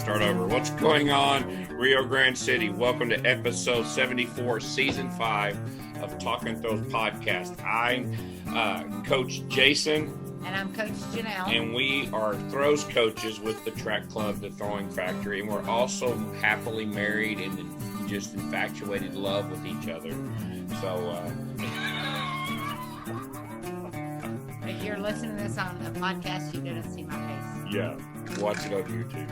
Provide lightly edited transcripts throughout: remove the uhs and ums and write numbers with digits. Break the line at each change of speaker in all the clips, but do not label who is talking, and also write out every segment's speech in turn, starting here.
start over. What's going on, Rio Grande City? Welcome to episode 74, season 5 of Talking Throws podcast. I'm Coach Jason.
And I'm Coach Janelle.
And we are throws coaches with the track club, the Throwing Factory. And we're also happily married and just infatuated love with each other. So,
if you're listening to this on a podcast, you're going to see my face.
Yeah, watch it on YouTube.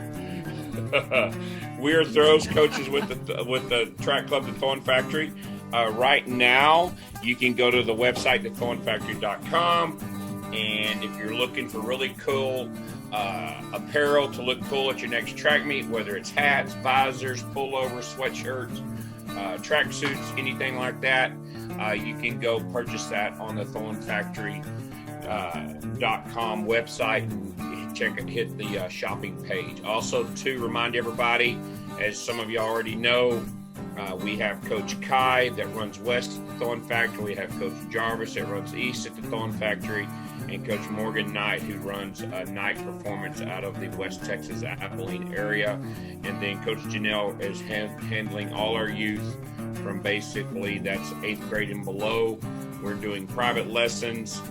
We're throws coaches with the track club, the Throwing Factory. Right now, you can go to the website, thethrowingfactory.com. And if you're looking for really cool apparel to look cool at your next track meet, whether it's hats, visors, pullovers, sweatshirts, tracksuits, anything like that, you can go purchase that on the throwingfactory.com website and hit the shopping page. Also, to remind everybody, as some of you already know, we have Coach Kai that runs west at the Throwing Factory. We have Coach Jarvis that runs east at the Throwing Factory, and Coach Morgan Knight, who runs night performance out of the West Texas Abilene area. And then Coach Janelle is handling all our youth from basically that's 8th grade and below. We're doing private lessons,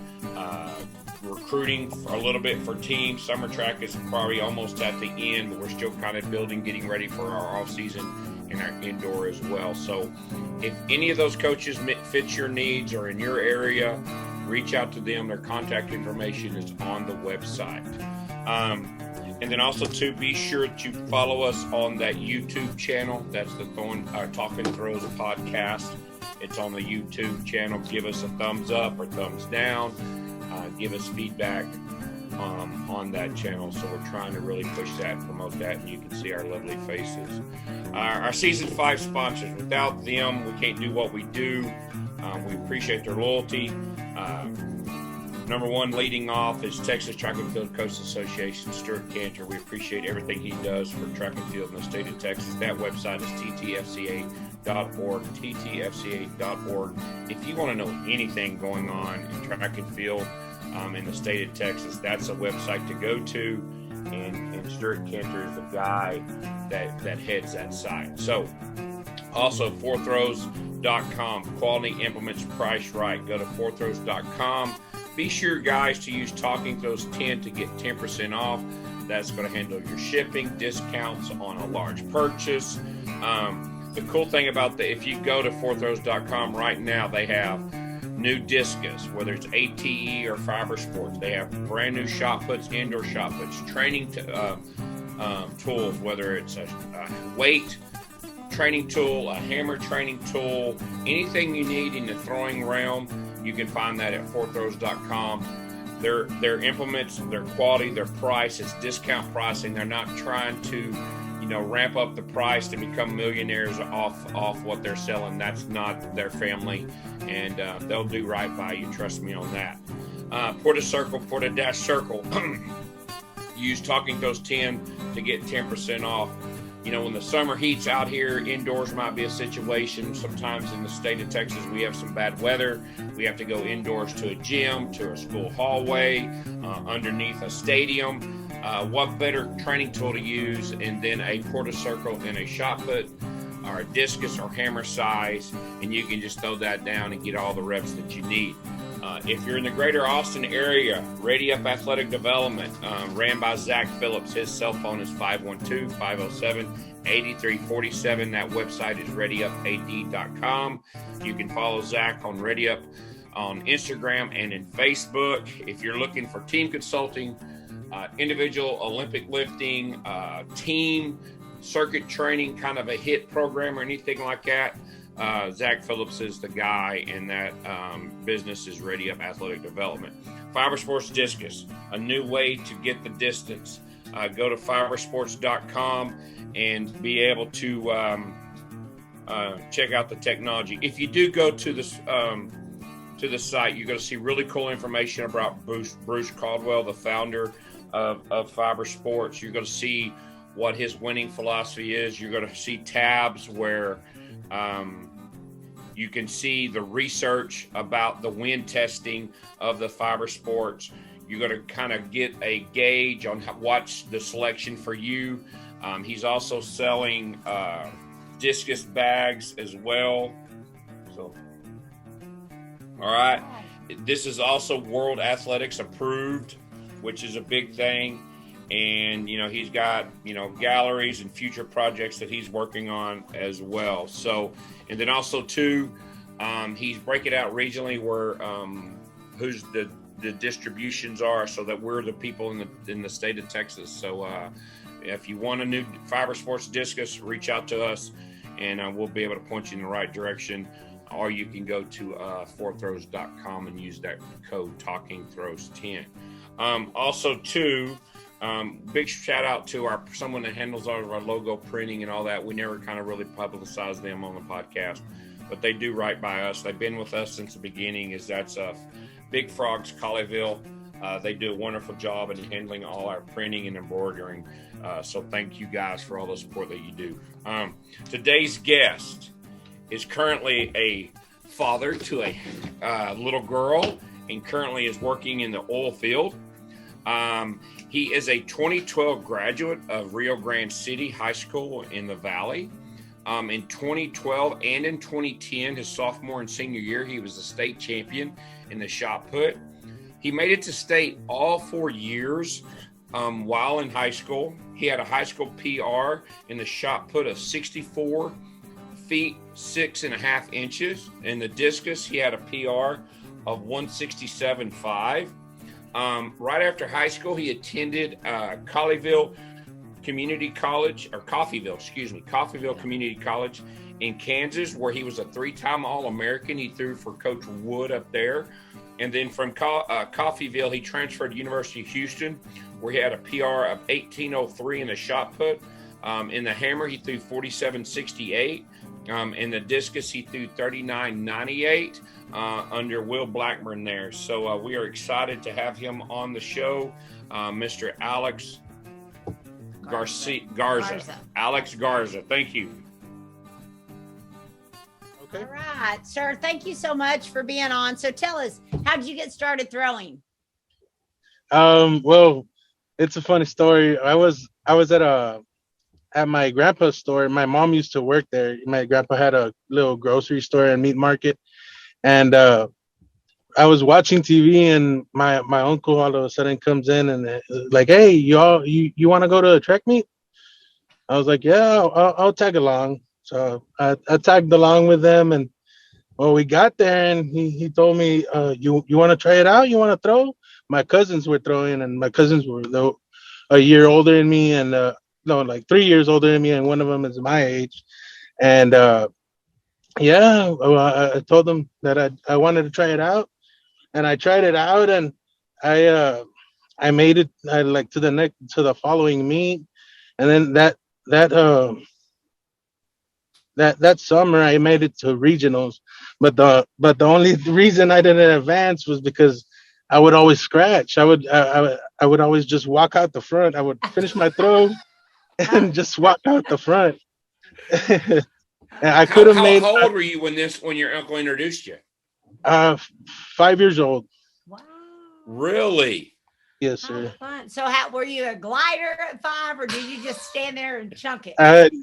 recruiting a little bit for teams. Summer track is probably almost at the end, but we're still kind of building, getting ready for our off season and our indoor as well. So if any of those coaches fits your needs or in your area, reach out to them. Their contact information is on the website. And then also to be sure to follow us on that YouTube channel. That's the Talking Throws podcast. It's on the YouTube channel. Give us a thumbs up or thumbs down. Give us feedback on that channel. So we're trying to really push that, promote that, and you can see our lovely faces. Our season 5 sponsors. Without them, we can't do what we do. We appreciate their loyalty. Number one, leading off, is Texas Track and Field Coaches Association, Stuart Cantor. We appreciate everything he does for track and field in the state of Texas. That website is ttfca.org, ttfca.org. If you want to know anything going on in track and field in the state of Texas, that's a website to go to, and Stuart Cantor is the guy that heads that site. So, also, fourthrows.com, quality implements priced right. Go to fourthrows.com. Be sure, guys, to use Talking Throws 10 to get 10% off. That's going to handle your shipping, discounts on a large purchase. The cool thing about if you go to fourthrows.com right now, they have new Discus, whether it's ATE or Fiber Sports. They have brand new shot puts, indoor shot puts, training tools, whether it's a weight training tool, a hammer training tool, anything you need in the throwing realm, you can find that at fourthrows.com. Their implements, their quality, their price, it's discount pricing. They're not trying to, ramp up the price to become millionaires off what they're selling. That's not their family, and they'll do right by you. Trust me on that. Porta-Circle. Use Talking Throws 10 to get 10% off. When the summer heat's out here, indoors might be a situation. Sometimes in the state of Texas, we have some bad weather. We have to go indoors to a gym, to a school hallway, underneath a stadium. What better training tool to use and then a Porta-Circle and a shot put or a discus or hammer size, and you can just throw that down and get all the reps that you need. If you're in the greater Austin area, Ready Up Athletic Development, ran by Zach Phillips. His cell phone is 512-507-8347. That website is readyupad.com. You can follow Zach on Ready Up on Instagram and in Facebook. If you're looking for team consulting, individual Olympic lifting, team circuit training, kind of a HIT program or anything like that, Zach Phillips is the guy, and that business is Ready Up Athletic Development. Fiber Sports Discus, a new way to get the distance. Go to fibersports.com and be able to check out the technology. If you do go to the site, you're going to see really cool information about Bruce Caldwell, the founder of Fiber Sports. You're going to see what his winning philosophy is. You're going to see tabs where you can see the research about the wind testing of the Fiber Sports. You're going to kind of get a gauge on what's the selection for you. He's also selling discus bags as well. So, all right. This is also World Athletics approved, which is a big thing. And, he's got, galleries and future projects that he's working on as well. So, and then also too, he's breaking out regionally where, who's the distributions are, so that we're the people in the state of Texas. So, if you want a new fiber sports discus, reach out to us and we'll be able to point you in the right direction. Or you can go to fourthrows.com and use that code TalkingThrows10. Also, too, big shout out to someone that handles all of our logo printing and all that. We never kind of really publicize them on the podcast, but they do right by us. They've been with us since the beginning. That's Big Frogs Coffeyville. They do a wonderful job in handling all our printing and embroidering. So thank you guys for all the support that you do. Today's guest is currently a father to a little girl and currently is working in the oil field. He is a 2012 graduate of Rio Grande City High School in the Valley. In 2012 and in 2010, his sophomore and senior year, he was the state champion in the shot put. He made it to state all 4 years while in high school. He had a high school PR in the shot put of 64 feet 6.5 inches. In the discus, he had a PR of 167.5. Right after high school, he attended Coffeyville Community College, or Coffeyville Community College in Kansas, where he was a 3-time All-American. He threw for Coach Wood up there. And then from Coffeyville, he transferred to University of Houston, where he had a PR of 18.03 in the shot put. In the hammer, he threw 47.68. In the discus, he threw 39.98 under Will Blackburn there. So we are excited to have him on the show, Mr. Alex Garza. Alex Garza, thank you.
Okay. All right, sir. Thank you so much for being on. So tell us, how did you get started throwing?
Well, it's a funny story. I was at my grandpa's store. My mom used to work there. My grandpa had a little grocery store and meat market, and I was watching TV, and my uncle all of a sudden comes in and like, "Hey, you want to go to a track meet?" I was like, "Yeah, I'll tag along." So I tagged along with them, and well, we got there, and he told me, "You want to try it out? You want to throw?" My cousins were throwing, and my cousins were a year older than me, and like 3 years older than me, and one of them is my age. And yeah, I told them that I wanted to try it out, and I tried it out, and I made it to the following meet, and then that summer I made it to regionals, but the only reason I didn't advance was because I would always scratch. I would always just walk out the front. I would finish my throw and just walk out the front. And I could have made.
How old were you when your uncle introduced you?
5 years old.
Wow.
Really?
Yes, sir.
Fun. So were you a glider at 5, or did you just stand there and chunk it?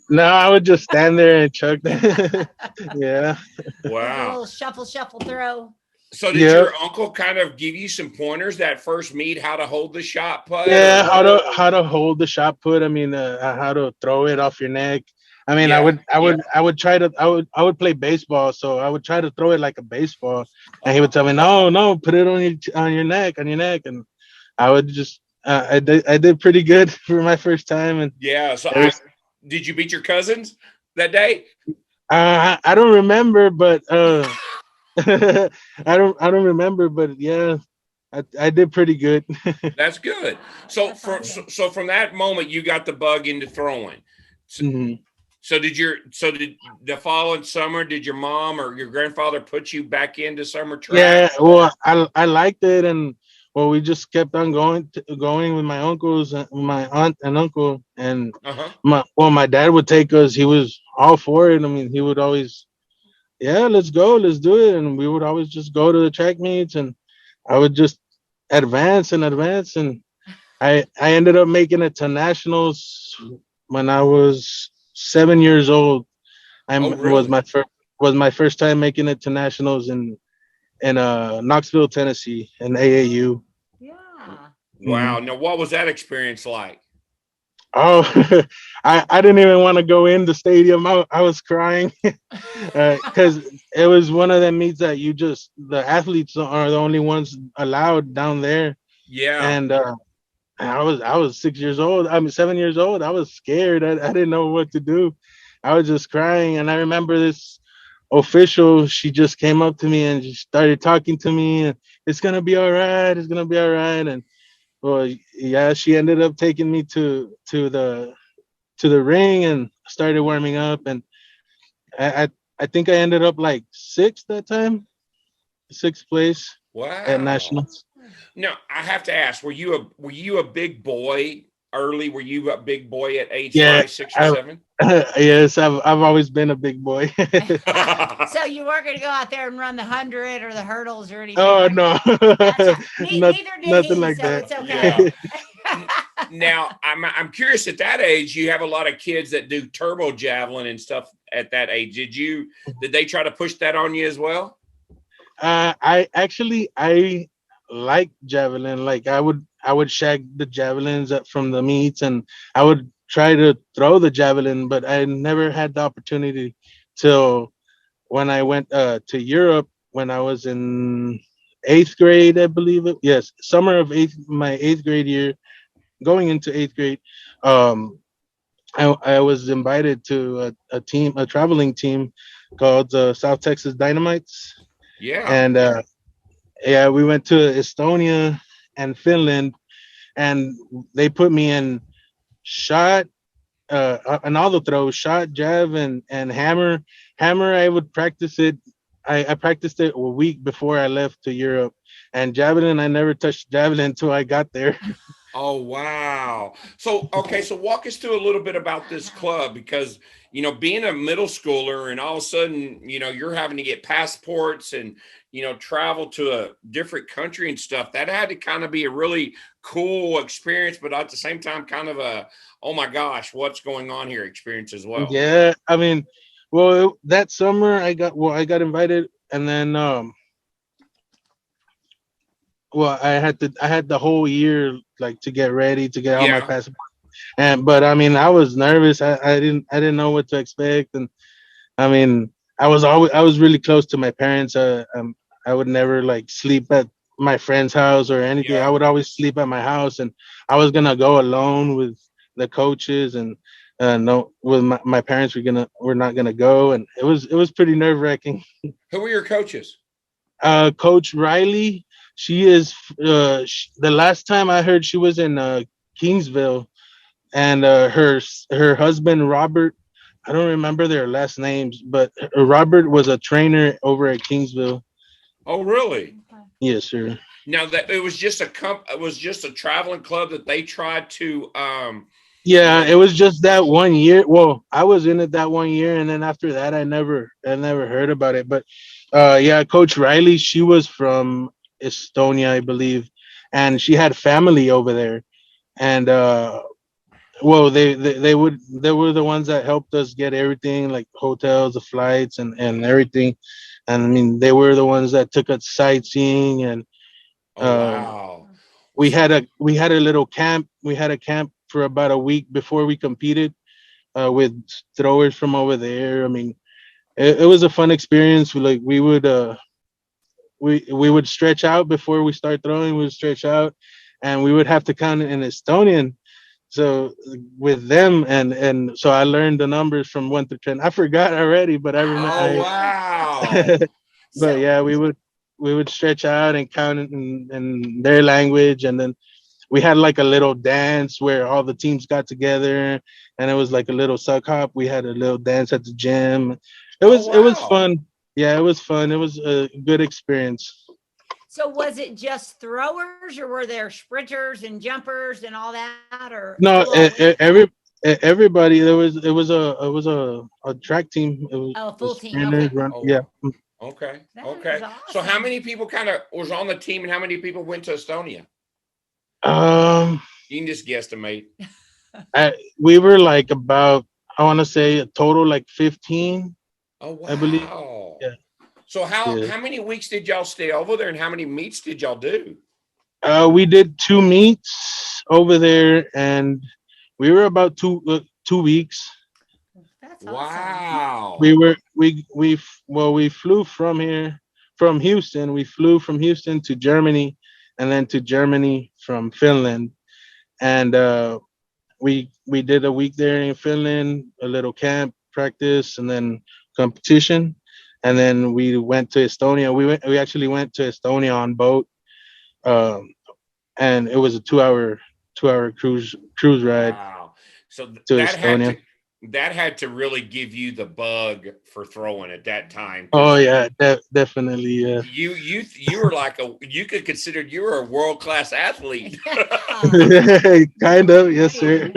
No, I would just stand there and chuck that. Yeah.
Wow.
A little shuffle throw.
So did your uncle kind of give you some pointers that first meet, how to hold the shot put?
Yeah, how to hold the shot put. I mean, how to throw it off your neck. I mean,
Yeah,
I would play baseball, so I would try to throw it like a baseball, and he would tell me, no, put it on your neck, and I would just I did pretty good for my first time. And
yeah, so did you beat your cousins that day?
I don't remember, but I don't remember, but yeah, I did pretty good.
That's good. So from that moment, you got the bug into throwing. So,
Mm-hmm.
so did the following summer, did your mom or your grandfather put you back into summer track?
Yeah, well, I liked it, and well, we just kept on going with my uncles, my aunt and uncle, and my dad would take us. He was all for it. I mean, he would always, yeah, let's go, let's do it, and we would always just go to the track meets, and I would just advance, and I ended up making it to nationals when I was 7 years old.
Oh,
Was
really?
my first time making it to nationals in Knoxville, Tennessee, in AAU.
Yeah.
Wow. Now, what was that experience like?
Oh, I didn't even want to go in the stadium. I was crying because it was one of them meets that the athletes are the only ones allowed down there,
Yeah.
and I was 6 years old. I'm 7 years old. I was scared. I didn't know what to do. I was just crying, and I remember this official. She just came up to me and she started talking to me, and it's gonna be all right. It's gonna be all right, and well, yeah, she ended up taking me to the ring and started warming up, and I I, I think I ended up like sixth that time, sixth place at
Wow.
nationals.
Now, I have to ask, were you a big boy early? Were you a big boy at age
Yeah,
5, 6, or
I,
7?
yes, I've always been a big boy.
So you weren't going to go out there and run the 100 or the hurdles or anything
Oh
like
no,
that. That's
not
neither did
nothing
he,
like
so
that.
it's okay.
Yeah. Now, I'm curious. At that age, you have a lot of kids that do turbo javelin and stuff. At that age, did they try to push that on you as well?
I like javelin. Like I would shag the javelins from the meets, and I would try to throw the javelin, but I never had the opportunity till when I went to Europe when I was in eighth grade, I believe it. Yes, summer of my eighth grade year, going into eighth grade. Um, I was invited to a traveling team called South Texas Dynamites,
Yeah.
and yeah, we went to Estonia and Finland, and they put me in shot, and all the throws, shot, jab, and hammer. Hammer, I would practice it. I practiced it a week before I left to Europe, and javelin, I never touched javelin until I got there.
Oh, wow. So, okay, so walk us through a little bit about this club because, being a middle schooler and all of a sudden, you're having to get passports and, travel to a different country and stuff. That had to kind of be a really cool experience, but at the same time, kind of oh my gosh, what's going on here experience as well.
Yeah, I mean, well, that summer I got invited, and then well, I had the whole year like to get ready to get all my
Yeah.
passport, and but I mean, I was nervous. I didn't know what to expect, and I mean, I was really close to my parents. I would never like sleep at my friend's house or anything. I
Yeah.
would always sleep at my house, and I was gonna go alone with the coaches, and no, with my parents we're not gonna go, and it was pretty nerve wracking.
Who were your coaches?
Coach Riley, she is the last time I heard she was in Kingsville, and her husband Robert. I don't remember their last names, but Robert was a trainer over at Kingsville.
Oh, really?
Yes, sir.
Now that it was just a traveling club that they tried to you
Yeah,
know
it was just that one year. Well, I was in it that one year, and then after that, I never heard about it. But yeah, Coach Riley, she was from Estonia, I believe, and she had family over there. And well, they were the ones that helped us get everything, like hotels, the flights, and everything. And I mean, they were the ones that took us sightseeing, and
Oh,
um,
wow.
we had a little camp. We had a camp for about a week before we competed with throwers from over there. I mean, it was a fun experience. We would stretch out before we start throwing. We would stretch out, and we would have to count it in Estonian. So with them, and so I learned the numbers from 1 to 10. I forgot already, but I remember.
Oh, wow.
But
So
yeah, we would stretch out and count it in their language, and then we had like a little dance where all the teams got together, and it was like a little suck hop. We had a little dance at the gym. It
Oh,
was it was
wow.
fun. Yeah, it was fun. It was a good experience.
so was it just throwers or were there sprinters and jumpers and all that or
No,
who all
everybody. It was a track team. It was
Oh,
the
full team.
sprinters
Okay.
run.
Oh,
Yeah.
wow. Okay.
That
Okay.
is
So how
awesome.
many people kind of was on the team and how many people went to Estonia?
Um,
You can just guesstimate.
We were like about, I want to say a total like 15,
Oh
I believe.
wow.
Yeah,
So how
yeah.
how many weeks did y'all stay over there, and how many meets did y'all do?
We did 2 meets over there, and we were about 2 weeks.
That's awesome.
Wow.
We flew from here, from Houston. We flew from Houston to Germany, and then to Germany from Finland. And we did a week there in Finland, a little camp practice, and then competition. And then we went to Estonia. We actually went to Estonia on boat. Um, and it was a 2 hour cruise ride
Wow. So
to Estonia.
that had to really give you the bug for throwing at that time,
Oh
because
yeah, definitely, yeah.
you were like you could consider you were a world class athlete.
Yeah.
Kind of, yes, sir.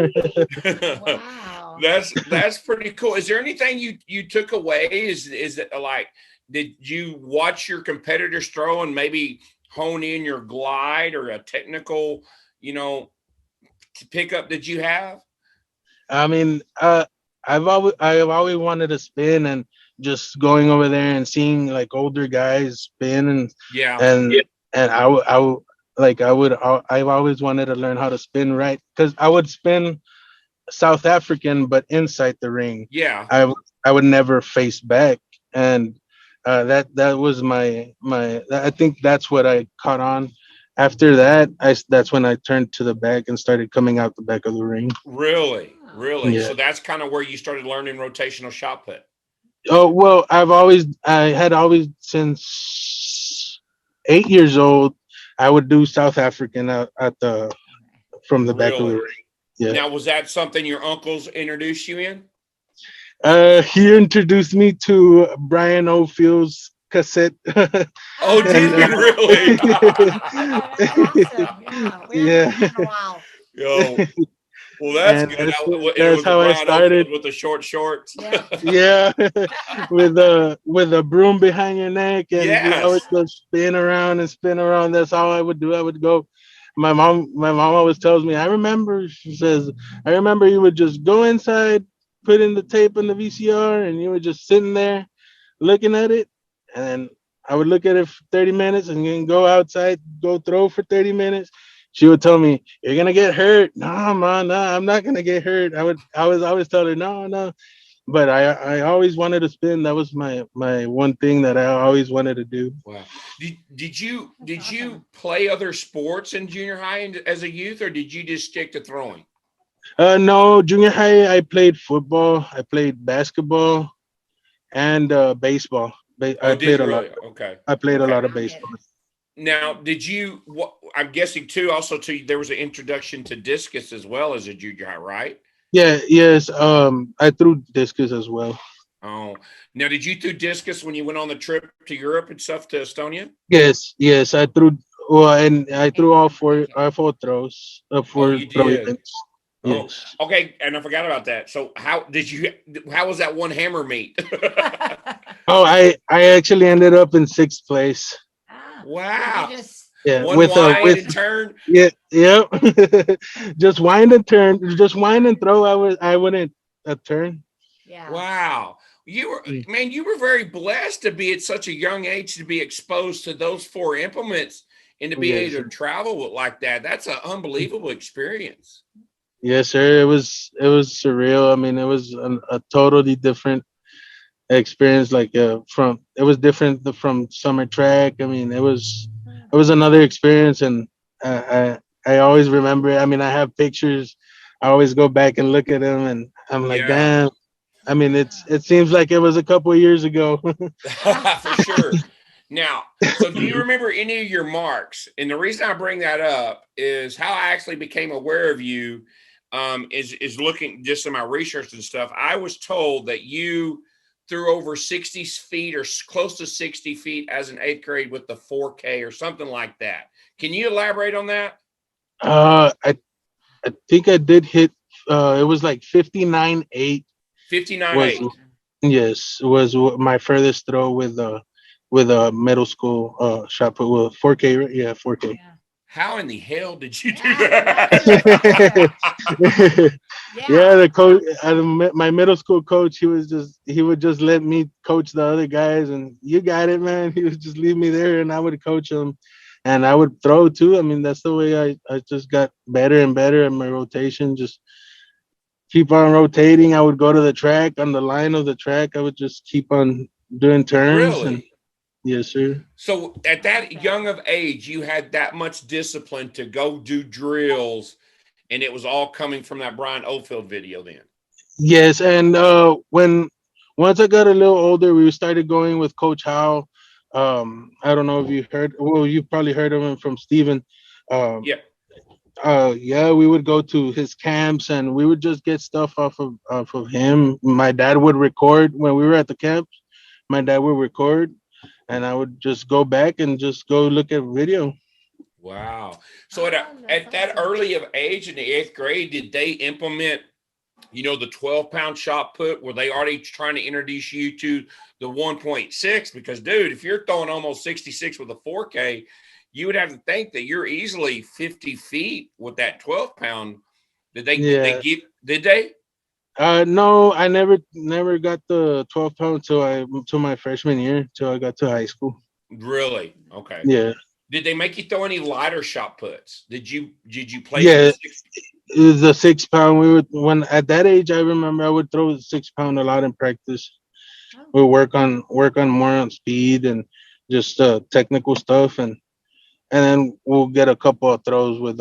Wow.
That's pretty cool. Is there anything you took away? Is it like, did you watch your competitors throw and maybe hone in your glide or a technical, you know, pickup that you have?
I mean, I've always wanted to spin, and just going over there and seeing like older guys spin,
Yeah.
and yeah, and I've always wanted to learn how to spin right, because I would spin South African, but inside the ring.
Yeah.
I would never face back, and that was I think that's what I caught on. After that, that's when I turned to the back and started coming out the back of the ring.
Really?
Oh.
Really?
Yeah.
So that's kind of where you started learning rotational shot put.
Oh well, I had always, since 8 years old, I would do South African at the from the back of the
Really?
ring. Yeah.
Now, was that something your uncles introduced you in?
He introduced me to Brian O'Field's cassette.
Oh, did
And
he really?
Oh, that's awesome. Yeah. We haven't
yeah,
heard that in a while.
Yo, well, that's
and
good. And it
that's
was a
how I
Brian
started.
Oakfield with the short shorts.
Yeah.
Yeah, with a broom behind your neck, and I would
Yes.
just spin around and spin around. That's all I would do. I would go. My mom always tells me. I remember. She says, I remember you would just go inside, put in the tape in the VCR, and you were just sitting there looking at it, and then I would look at it for 30 minutes, and then go outside, go throw for 30 minutes. She would tell me, "You're gonna get hurt." No, man, no, I'm not gonna get hurt. I was always tell her, no, no. But I always wanted to spin. That was my one thing that I always wanted to do.
Wow. Did you
That's
did you
awesome.
play other sports in junior high as a youth, or did you just stick to throwing?
No, junior high, I played football. I played basketball and baseball.
Oh, did you really? Okay.
I played a
Okay.
lot of
Rounded.
baseball.
Now, did you? What I'm guessing too. Also, too, there was an introduction to discus as well as a junior high, right?
Yeah, yes. I threw discus as well.
Oh, now did you do discus when you went on the trip to Europe and stuff to Estonia?
Yes, yes. I threw. Well, and I threw
And okay.
all four throws,
Oh,
four
you
throw
did.
events.
Oh,
Yes.
okay. And I forgot about that. So, how did you? How was that one hammer meet?
Oh, I actually ended up in sixth place.
Ah, did you
Wow.
just
Yeah,
One wide
with
and turn.
yeah, yep. Just wind and turn, just wind and throw. I wouldn't turn.
yeah.
Wow. You were,
Mm.
man, you were very blessed to be at such a young age to be exposed to those four implements and to be
Yes,
able to travel with like that. That's an unbelievable experience.
yes, sir. It was surreal. I mean, it was a totally different experience. Like from it was different from summer track. I mean, it was another experience, and I always remember it. I mean, I have pictures. I always go back and look at them, and I'm like,
Yeah,
damn. I mean,
Yeah.
it seems like it was a couple of years ago.
for sure. Now, so do you remember any of your marks? And the reason I bring that up is how I actually became aware of you. Is looking just in my research and stuff. I was told that you threw over 60 feet or close to 60 feet as an eighth grade with the 4K or something like that. Can you elaborate on that?
I think I did hit. It was like 59.8
59
was,
8.
yes, was my furthest throw with a middle school shot put. Well, 4K, right? Yeah, 4K.
Yeah.
How in the hell did you do
Yeah,
that?
Yeah, the coach, my middle school coach, he would just let me coach the other guys, and you got it, man. He would just leave me there, and I would coach them, and I would throw too. I mean, that's the way I just got better and better at my rotation. Just keep on rotating. I would go to the track on the line of the track. I would just keep on doing turns, and
Really?
yes, sir.
So at that young of age, you had that much discipline to go do drills, and it was all coming from that Brian Oldfield video then.
Yes, and when once I got a little older, we started going with Coach Howe. I don't know if you heard. Well, you probably heard of him from Steven. Um,
Yeah.
yeah, we would go to his camps, and we would just get stuff off of him. My dad would record when we were at the camps. My dad would record, and I would just go back and just go look at video.
Wow. So
that's
at that
awesome.
early of age in the 8th grade, did they implement, the 12-pound shot put? Were they already trying to introduce you to the 1.6? Because, dude, if you're throwing almost 66 with a 4K, you would have to think that you're easily 50 feet with that 12-pound.
Yeah.
Did they?
No, I never got the 12 pound till my freshman year, till I got to high school.
Really? Okay.
Yeah.
Did they make you throw any lighter shot puts? Did you play for the
Yeah,
six?
it was a 6 pound. We would when at that age, I remember I would throw the 6 pound a lot in practice.
Oh,
We work on more on speed and just technical stuff, and then we'll get a couple of throws with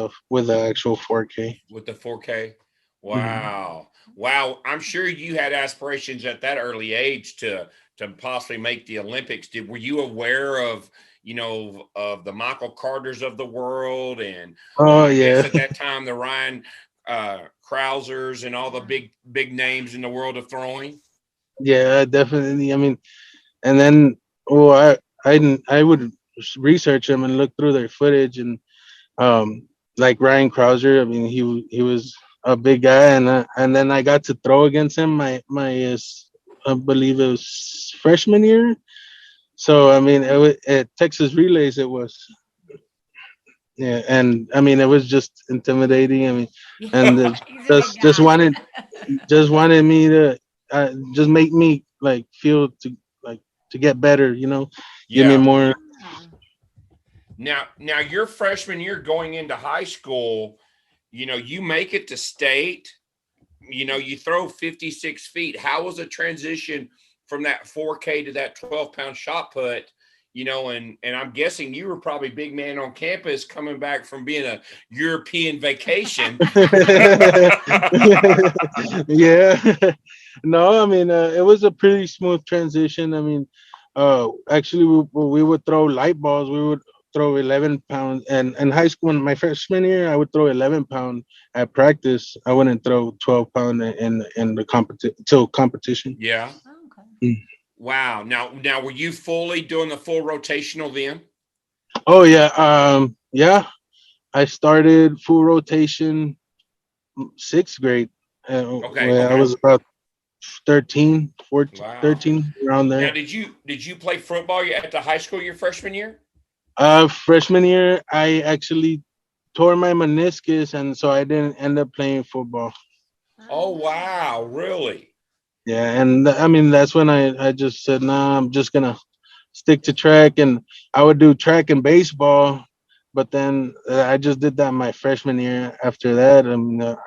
the actual 4K.
With the 4K?
Mhm.
Wow. Wow. I'm sure you had aspirations at that early age to possibly make the Olympics. Were you aware of the Michael Carters of the world, and
Oh
I guess
yeah,
at that time the Ryan Krausers and all the big names in the world of throwing?
yeah, definitely. I mean, and then well, I would research them and look through their footage, and um, like Ryan Krauser. I mean, he was a big guy, and then I got to throw against him I believe it was freshman year. So I mean, at Texas Relays, it was, yeah, and I mean, it was just intimidating. I mean, and
he's a big
just
guy.
wanted me to just make me like feel to get better. Give me
Yeah.
more.
Ah,
Now your freshman year going into high school, you make it to state, you throw 56 feet. How was the transition from that 4K to that 12-pound shot put? And I'm guessing you were probably big man on campus coming back from being a European vacation.
Yeah. No, I mean, it was a pretty smooth transition. I mean, actually, we would throw light balls. We would throw 11 pounds. And in high school, in my freshman year, I would throw 11 pound at practice. I wouldn't throw 12 pound in the competition.
Yeah.
okay.
Mm.
Wow. Now, were you fully doing the full rotational then?
Oh yeah, yeah. I started full rotation 6th grade.
Okay.
When I
Okay.
was about 13, 14,
Wow.
13, around
Now,
there.
did you play football at the high school your freshman year?
Freshman year, I actually tore my meniscus, and so I didn't end up playing football.
Oh,
Oh,
wow. Really?
Yeah, and I mean that's when I just said, nah, I'm just gonna stick to track, and I would do track and baseball, but then I just did that my freshman year. After that,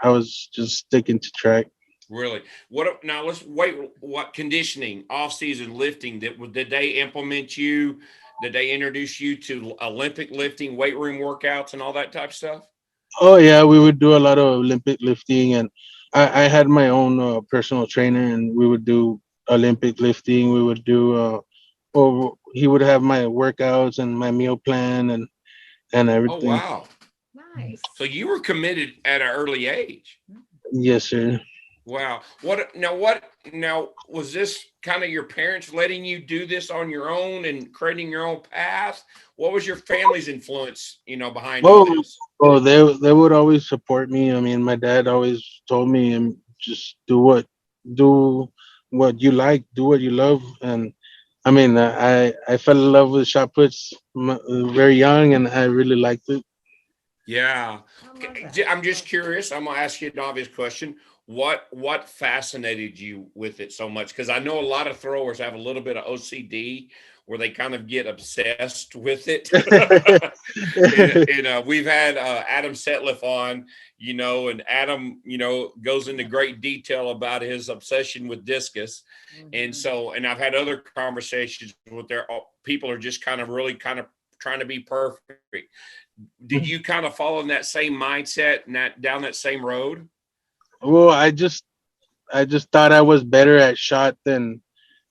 I was just sticking to track.
Really? What now? Let's wait. What conditioning, off season lifting? Did they implement you? Did they introduce you to Olympic lifting, weight room workouts, and all that type of stuff?
Oh yeah, we would do a lot of Olympic lifting, and I had my own personal trainer, and we would do Olympic lifting. We would do, or he would have my workouts and my meal plan and
Oh,
everything.
wow. So
nice.
you were committed at an early age.
Yes, sir.
Wow. What now was this kind of your parents letting you do this on your own and creating your own path? What was your family's influence, behind all
Oh,
this?
oh, they would always support me. I mean, my dad always told me, just do what you like, do what you love, and I mean, I fell in love with shot puts very young, and I really liked it.
Yeah.
I love that.
I'm just curious. I'm gonna ask you an obvious question. What fascinated you with it so much? Because I know a lot of throwers have a little bit of OCD where they kind of get obsessed with it. We've had Adam Setliff on, and Adam, goes into great detail about his obsession with discus. And so, and I've had other conversations with their people are just kind of really kind of trying to be perfect. Did you kind of follow in that same mindset and down that same road?
Well, I just thought I was better at shot than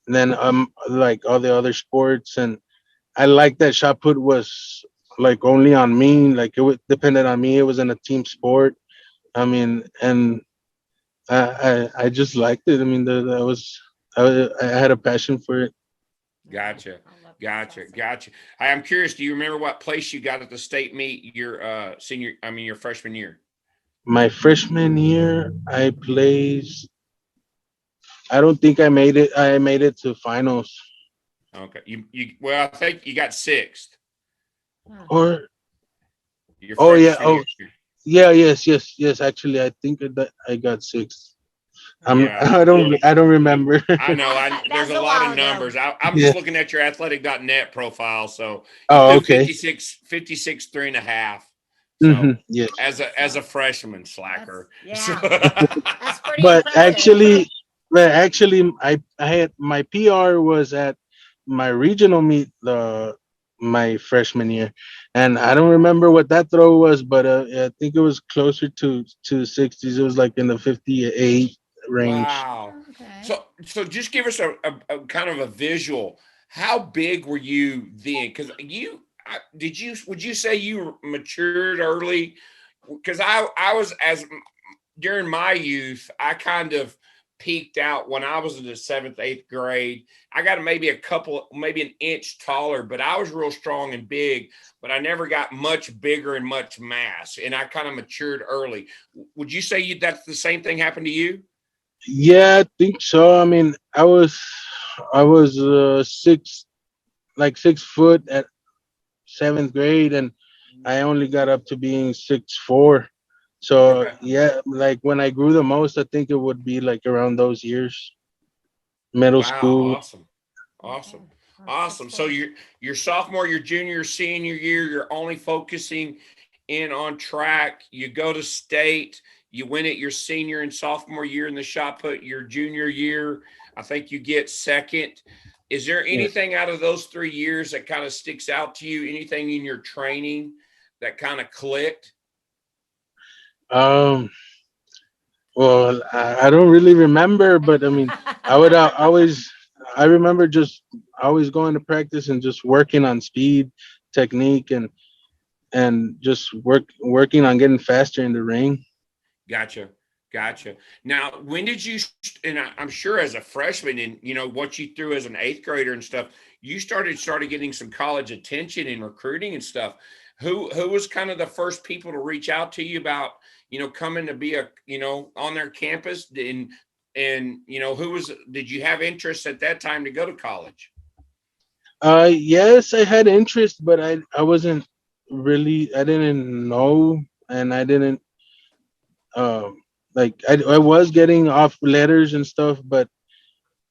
like all the other sports, and I like that shot put was like only on me, like it was depended on me. It wasn't a team sport. I mean, and I just liked it. I mean, I had a passion for it.
Gotcha.
I love that.
Gotcha.
That's awesome.
Gotcha. I'm curious, do you remember what place you got at the state meet your your freshman year?
My freshman year, I placed. I don't think I made it. I made it to finals.
Okay. Well, I think you got sixth
Huh.
Or
your
oh yeah,
freshman
oh
year.
yeah, yes. Actually, I think that I got six.
Yeah.
I don't remember.
I know. There's
That's
a
a
lot of
while ago.
numbers. I'm
Yeah.
just looking at your athletic.net profile. So you
Oh,
threw
okay.
56, 3.5. So
Yes.
as a freshman slacker. So,
That's pretty
But
impressive.
actually, I had my PR was at my regional meet my freshman year, and I don't remember what that throw was, but I think it was closer to 60s. It was like in the 58 range.
wow.
Okay.
So just give us a kind of a visual. How big were you then? Because would you say you matured early? Because I was as during my youth, I kind of peaked out when I was in the seventh, eighth grade. I got maybe an inch taller, but I was real strong and big, but I never got much bigger and much mass. And I kind of matured early. Would you say that's the same thing happened to you?
Yeah, I think so. I mean, I was 6 foot at seventh grade, and I only got up to being 6'4". So
Okay.
yeah, like when I grew the most, I think it would be like around those years, middle
Wow.
school.
Awesome. Awesome.
Okay.
Awesome. So
6'4".
your sophomore, your junior, senior year, you're only focusing in on track. You go to state, you win it your senior and sophomore year in the shot put, your junior year, I think you get second. Is there
Yeah.
anything out of those 3 years that kind of sticks out to you? Anything in your training that kind of clicked?
Um. Well, I don't really remember, but I mean, I would always. I remember just always going to practice and just working on speed, technique, and just working on getting faster in the ring.
Gotcha. Gotcha. Now, when did you, and I'm sure as a freshman and, what you threw as an eighth grader and stuff, you started getting some college attention and recruiting and stuff. Who was kind of the first people to reach out to you about, coming to be on their campus and, did you have interest at that time to go to college?
Yes, I had interest, but I wasn't really. I didn't know, and I didn't um like I was getting off letters and stuff, but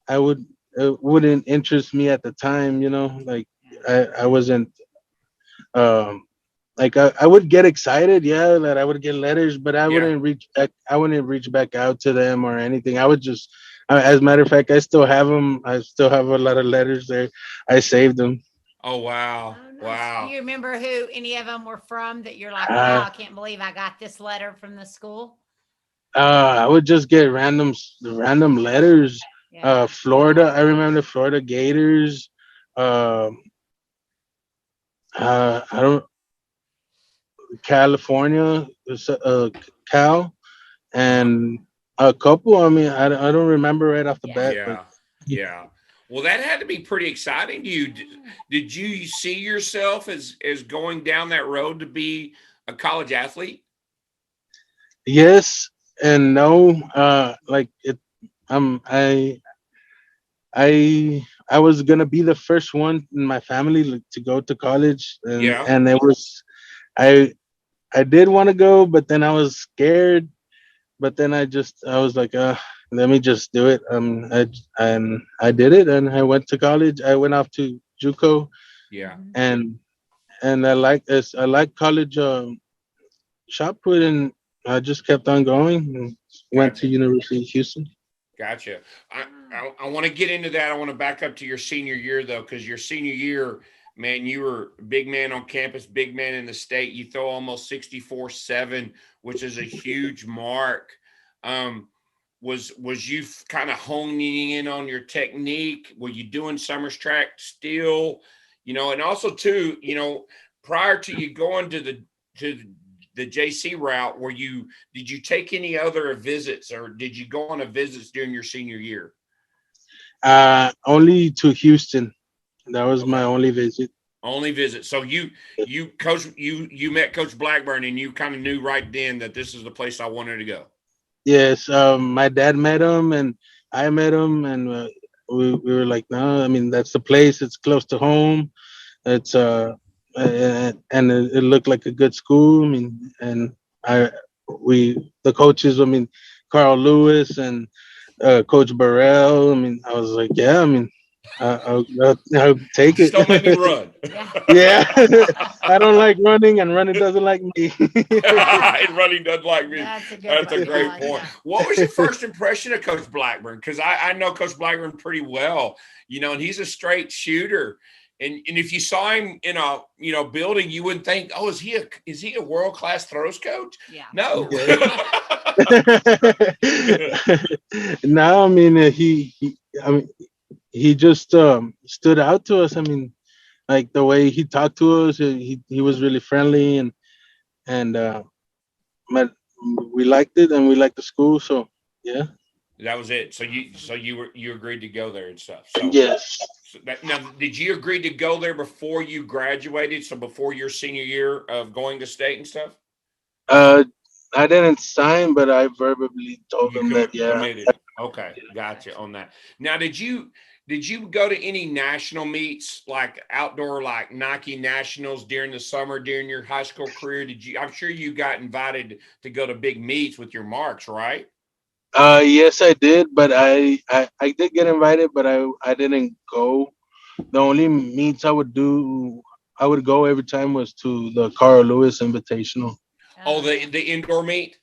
I would it wouldn't interest me at the time, like I wasn't um like I would get excited, yeah, that I would get letters, but
Yeah.
I wouldn't reach back out to them or anything. I would just as a matter of fact, I still have them. I still have a lot of letters there. I saved them.
Oh, wow.
Oh, nice. Do
Wow.
you remember who any of them were from that you're like, wow,
uh,
I can't believe I got this letter from the school?
I would just get random letters.
Yeah.
Florida, I remember the Florida Gators. um I don't California, Cal,
Uh-huh.
and a couple. I mean, I don't remember right off the
Yeah.
bat, but
Yeah. Yeah. Well, that had to be pretty exciting to you. Did you see yourself as going down that road to be a college athlete?
yes and no. Like it. I I was gonna be the first one in my family to go to college, and
Yeah.
and it was I. I did want to go, but then I was scared. But then I was like, let me just do it. I did it, and I went to college. I went off to JUCO,
Yeah.
Mhm.
and I like this. I like college shot put, and I just kept on going and went to
Gotcha.
University of Houston.
Gotcha. I want to get into that. I want to back up to your senior year though, because your senior year, man, you were a big man on campus, big man in the state. You throw almost 64.7, which is a huge mark. Um, was you kind of honing in on your technique? Were you doing summers track still? And also too, prior to you going to the JC route, did you take any other visits, or did you go on a visits during your senior year?
Only to Houston. That was my
Okay.
only visit.
Only visit. So you met Coach Blackburn, and you kind of knew right then that this is the place I wanted to go.
Yes, my dad met him, and I met him, and we were like, no, I mean that's the place. It's close to home. It's and it looked like a good school. I mean, and I the coaches. I mean, Carl Lewis and Coach Burrell. I mean, I was like, yeah. I mean, I'll take
Just
it.
don't make me run.
Yeah, I don't like running, and running doesn't like me.
And running doesn't like me.
That's a good
That's a
one.
great
I like
point.
that.
What was your first impression of Coach Blackburn? Because I know Coach Blackburn pretty well, and he's a straight shooter. And if you saw him in a building, you wouldn't think, oh, is he a world class throws coach?
Yeah.
No.
No, I mean I mean he just stood out to us. I mean, like the way he talked to us, he was really friendly, and but we liked it, and we liked the school. So yeah,
That was it. So you agreed to go there and stuff. So,
yes.
now, did you agree to go there before you graduated? So before your senior year of going to state and stuff?
Uh, I didn't sign, but I verbally told
You
him that yeah.
committed. Okay, gotcha on that. Now, did you go to any national meets, like outdoor, like Nike nationals during the summer during your high school career? I'm sure you got invited to go to big meets with your marks, right?
Yes, I did, but I did get invited, but I didn't go. The only meets I would go every time was to the Carl Lewis Invitational.
Oh, the indoor meet.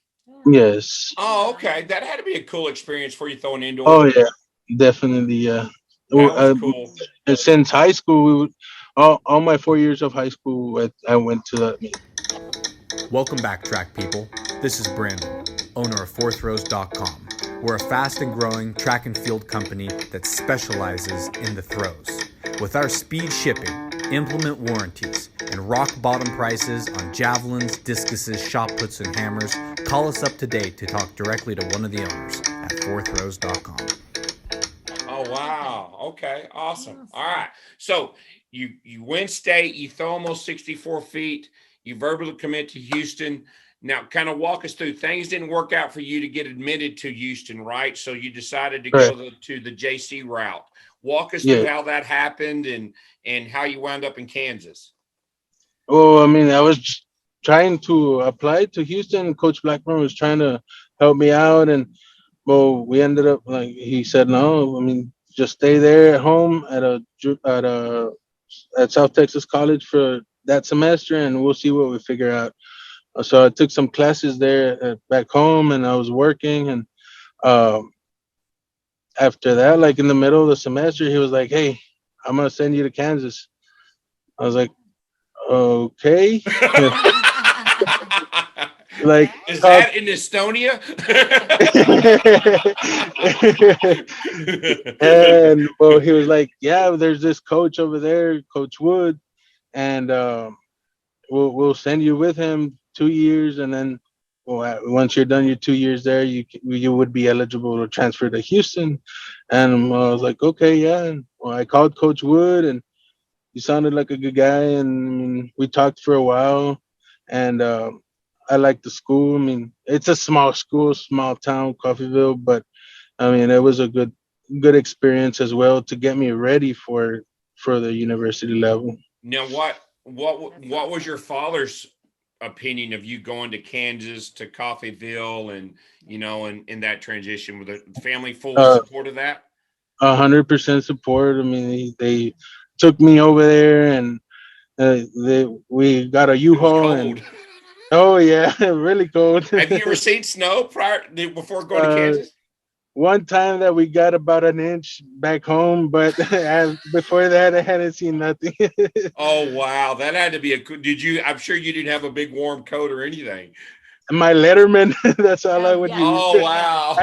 Yes.
Oh, okay. That had to be a cool experience for you throwing
Oh
indoor.
yeah, definitely. Yeah.
That was
Uh,
cool.
and since high school, all my 4 years of high school, I went to that meet.
Welcome back, track people. This is Brandon, owner of fourthrows.com. We're a fast and growing track and field company that specializes in the throws. With our speed shipping, implement warranties, and rock bottom prices on javelins, discuses, shot puts, and hammers, call us up today to talk directly to one of the owners at fourthrows.com.
Oh wow. Okay. Awesome. All right. So you win state, you throw almost 64 feet, you verbally commit to Houston. Now kind of walk us through, things didn't work out for you to get admitted to Houston, right? So you decided to
Correct.
go to the JC route. Walk us through
Yeah.
how that happened and how you wound up in Kansas.
Well, I mean, I was trying to apply to Houston. Coach Blackburn was trying to help me out, and well, we ended up like he said no. I mean, just stay there at home at South Texas College for that semester, and we'll see what we figure out. So I took some classes there back home, and I was working. And um, after that, like in the middle of the semester, he was like, "Hey, I'm gonna send you to Kansas." I was like, "Okay." Like,
Is
talk.
that in Estonia?
And well, he was like, "Yeah, there's this coach over there, Coach Wood, and we'll send you with him 2 years, and then once you're done your 2 years there, you would be eligible to transfer to Houston." And I was like, "Okay, yeah." And well, I called Coach Wood, and he sounded like a good guy, and I mean, we talked for a while, and I like the school. I mean, it's a small school, small town, Coffeyville, but I mean, it was a good experience as well to get me ready for the university level.
Now, what was your father's opinion of you going to Kansas to Coffeyville and, and in that transition? With the family full support of that?
100% support. I mean, they took me over there, and we got a U-Haul. And oh yeah, really cold.
Have you ever seen snow before going to Kansas?
One time that we got about an inch back home, but before that, I hadn't seen nothing.
Oh wow, that had to be I'm sure you didn't have a big warm coat or anything.
My Letterman, that's all I would use.
Oh wow.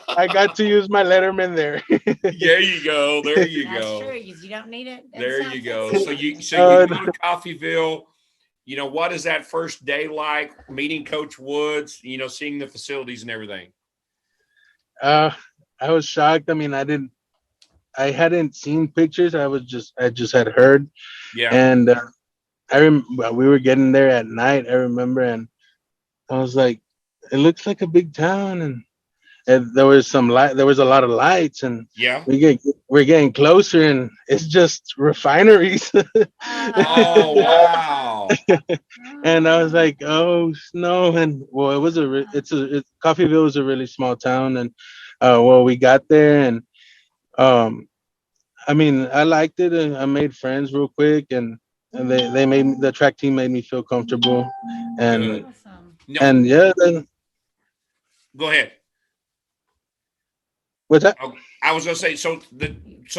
I got to use my Letterman there.
There you go. There you
That's
go.
true. You don't need it.
There you go. So you go to Coffeyville. What is that first day like? Meeting Coach Woods, seeing the facilities and everything.
I was shocked. I mean, I hadn't seen pictures. I just had heard.
Yeah.
And we were getting there at night, I remember, and I was like, it looks like a big town, and there was there was a lot of lights, and
yeah,
we're getting closer, and it's just refineries.
Oh wow.
And I was like, oh no. And well, Coffeyville is a really small town, and we got there, and I mean, I liked it, and I made friends real quick, and the track team made me feel comfortable, and
Awesome.
No.
And yeah, then
go ahead.
What's that?
I was gonna say, so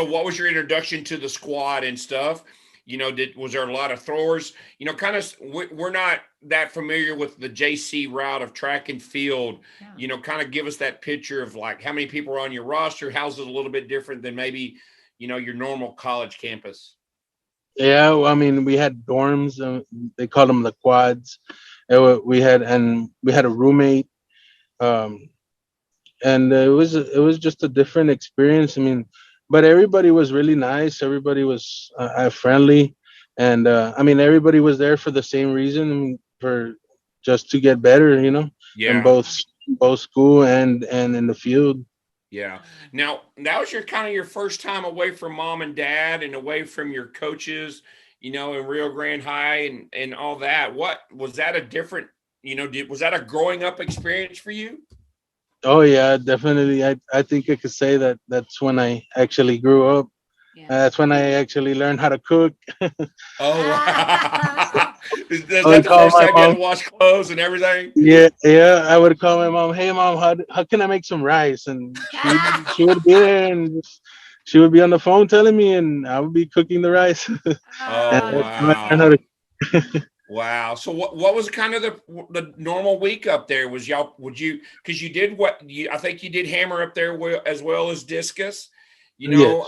what was your introduction to the squad and stuff? Was there a lot of throwers? Kind of, we're not that familiar with the JC route of track and field. Yeah. Kind of give us that picture of like how many people are on your roster. How's it a little bit different than maybe your normal college campus?
Yeah, well, I mean, we had dorms. They called them the quads. We had a roommate, and it was just a different experience. I mean, but everybody was really nice. Everybody was friendly, and I mean, everybody was there for the same reason, for just to get better.
Yeah.
In both school and in the field.
Yeah. Now that was your first time away from mom and dad and away from your coaches, in Rio Grande High and all that. What was that a different, was that a growing up experience for you?
Oh yeah, definitely. I think I could say that that's when I actually grew up. Yeah. That's when I actually learned how to cook.
Oh, wow. Is that the first time you had to wash clothes and everything?
Yeah. I would call my mom, hey mom, how can I make some rice? And she would be there, and she would be on the phone telling me, and I would be cooking the rice.
Oh, wow. Wow. So what was kind of the normal week up there? Because you did I think you did hammer up there as well as discus,
Yes.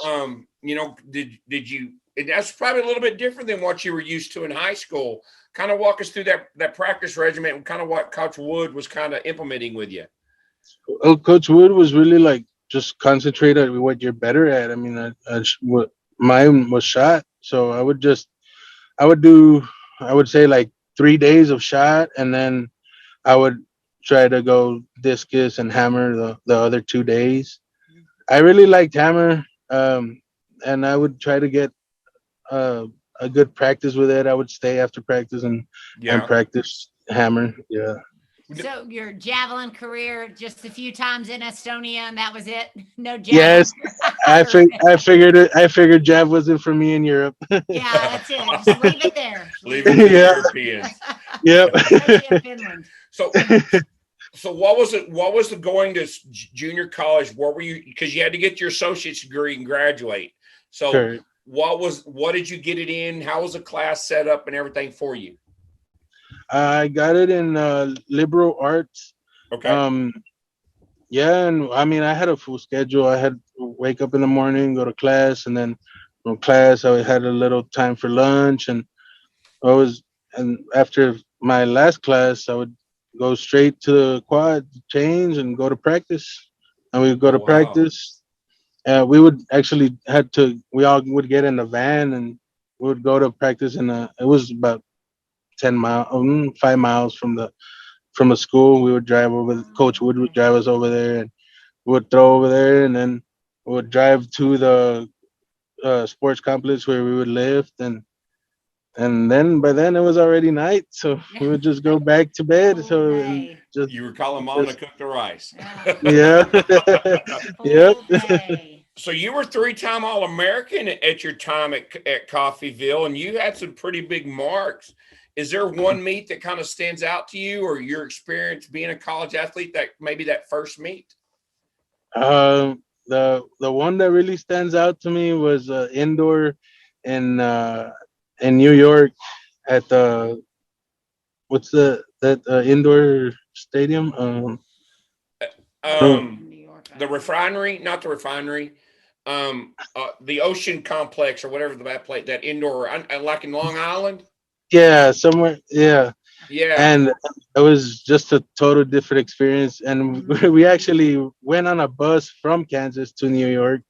Did you, and that's probably a little bit different than what you were used to in high school. Kind of walk us through that practice regimen and kind of what Coach Wood was kind of implementing with you.
Well, Coach Wood was really like, just concentrate on what you're better at. I mean, mine was shot. So I would say like 3 days of shot, and then I would try to go discus and hammer the other 2 days. I really liked hammer, and I would try to get a good practice with it. I would stay after practice and practice hammer. Yeah.
So your javelin career, just a few times in Estonia, and that was it. No javelin.
Yes, I figured it. I figured jav wasn't for me in Europe.
Yeah, that's it. Just leave it there.
Leave it to Europeans.
Yep.
Especially in Finland.
So what was it? What was the going to junior college? What were you? Because you had to get your associate's degree and graduate. So sure. What did you get it in? How was the class set up and everything for you?
I got it in liberal arts.
Okay.
Yeah, and I mean, I had a full schedule. I had to wake up in the morning, go to class, and then from class, I had a little time for lunch, and after my last class, I would go straight to the quad, change, and go to practice. And we would go to practice. We would actually we all would get in a van, and we would go to practice it was about 5 miles from the school. We would drive over. Coach Wood would drive us over there, and we would throw over there, and then we would drive to the sports complex where we would lift, and and then by then it was already night, so we would just go back to bed. So
Day.
just
You were calling mom to cook the rice.
yeah, yep.
Full day.
So you were 3-time All-American at your time at Coffeyville, and you had some pretty big marks. Is there one meet that kind of stands out to you, or your experience being a college athlete, that maybe that first meet?
The one that really stands out to me was indoor in New York at the what's that indoor stadium? Oh,
New York.
The refinery, not the refinery, the Ocean Complex or whatever that indoor, like in Long Island.
yeah, somewhere. Yeah,
Yeah.
and it was just a total different experience. And we actually went on a bus from Kansas to New York,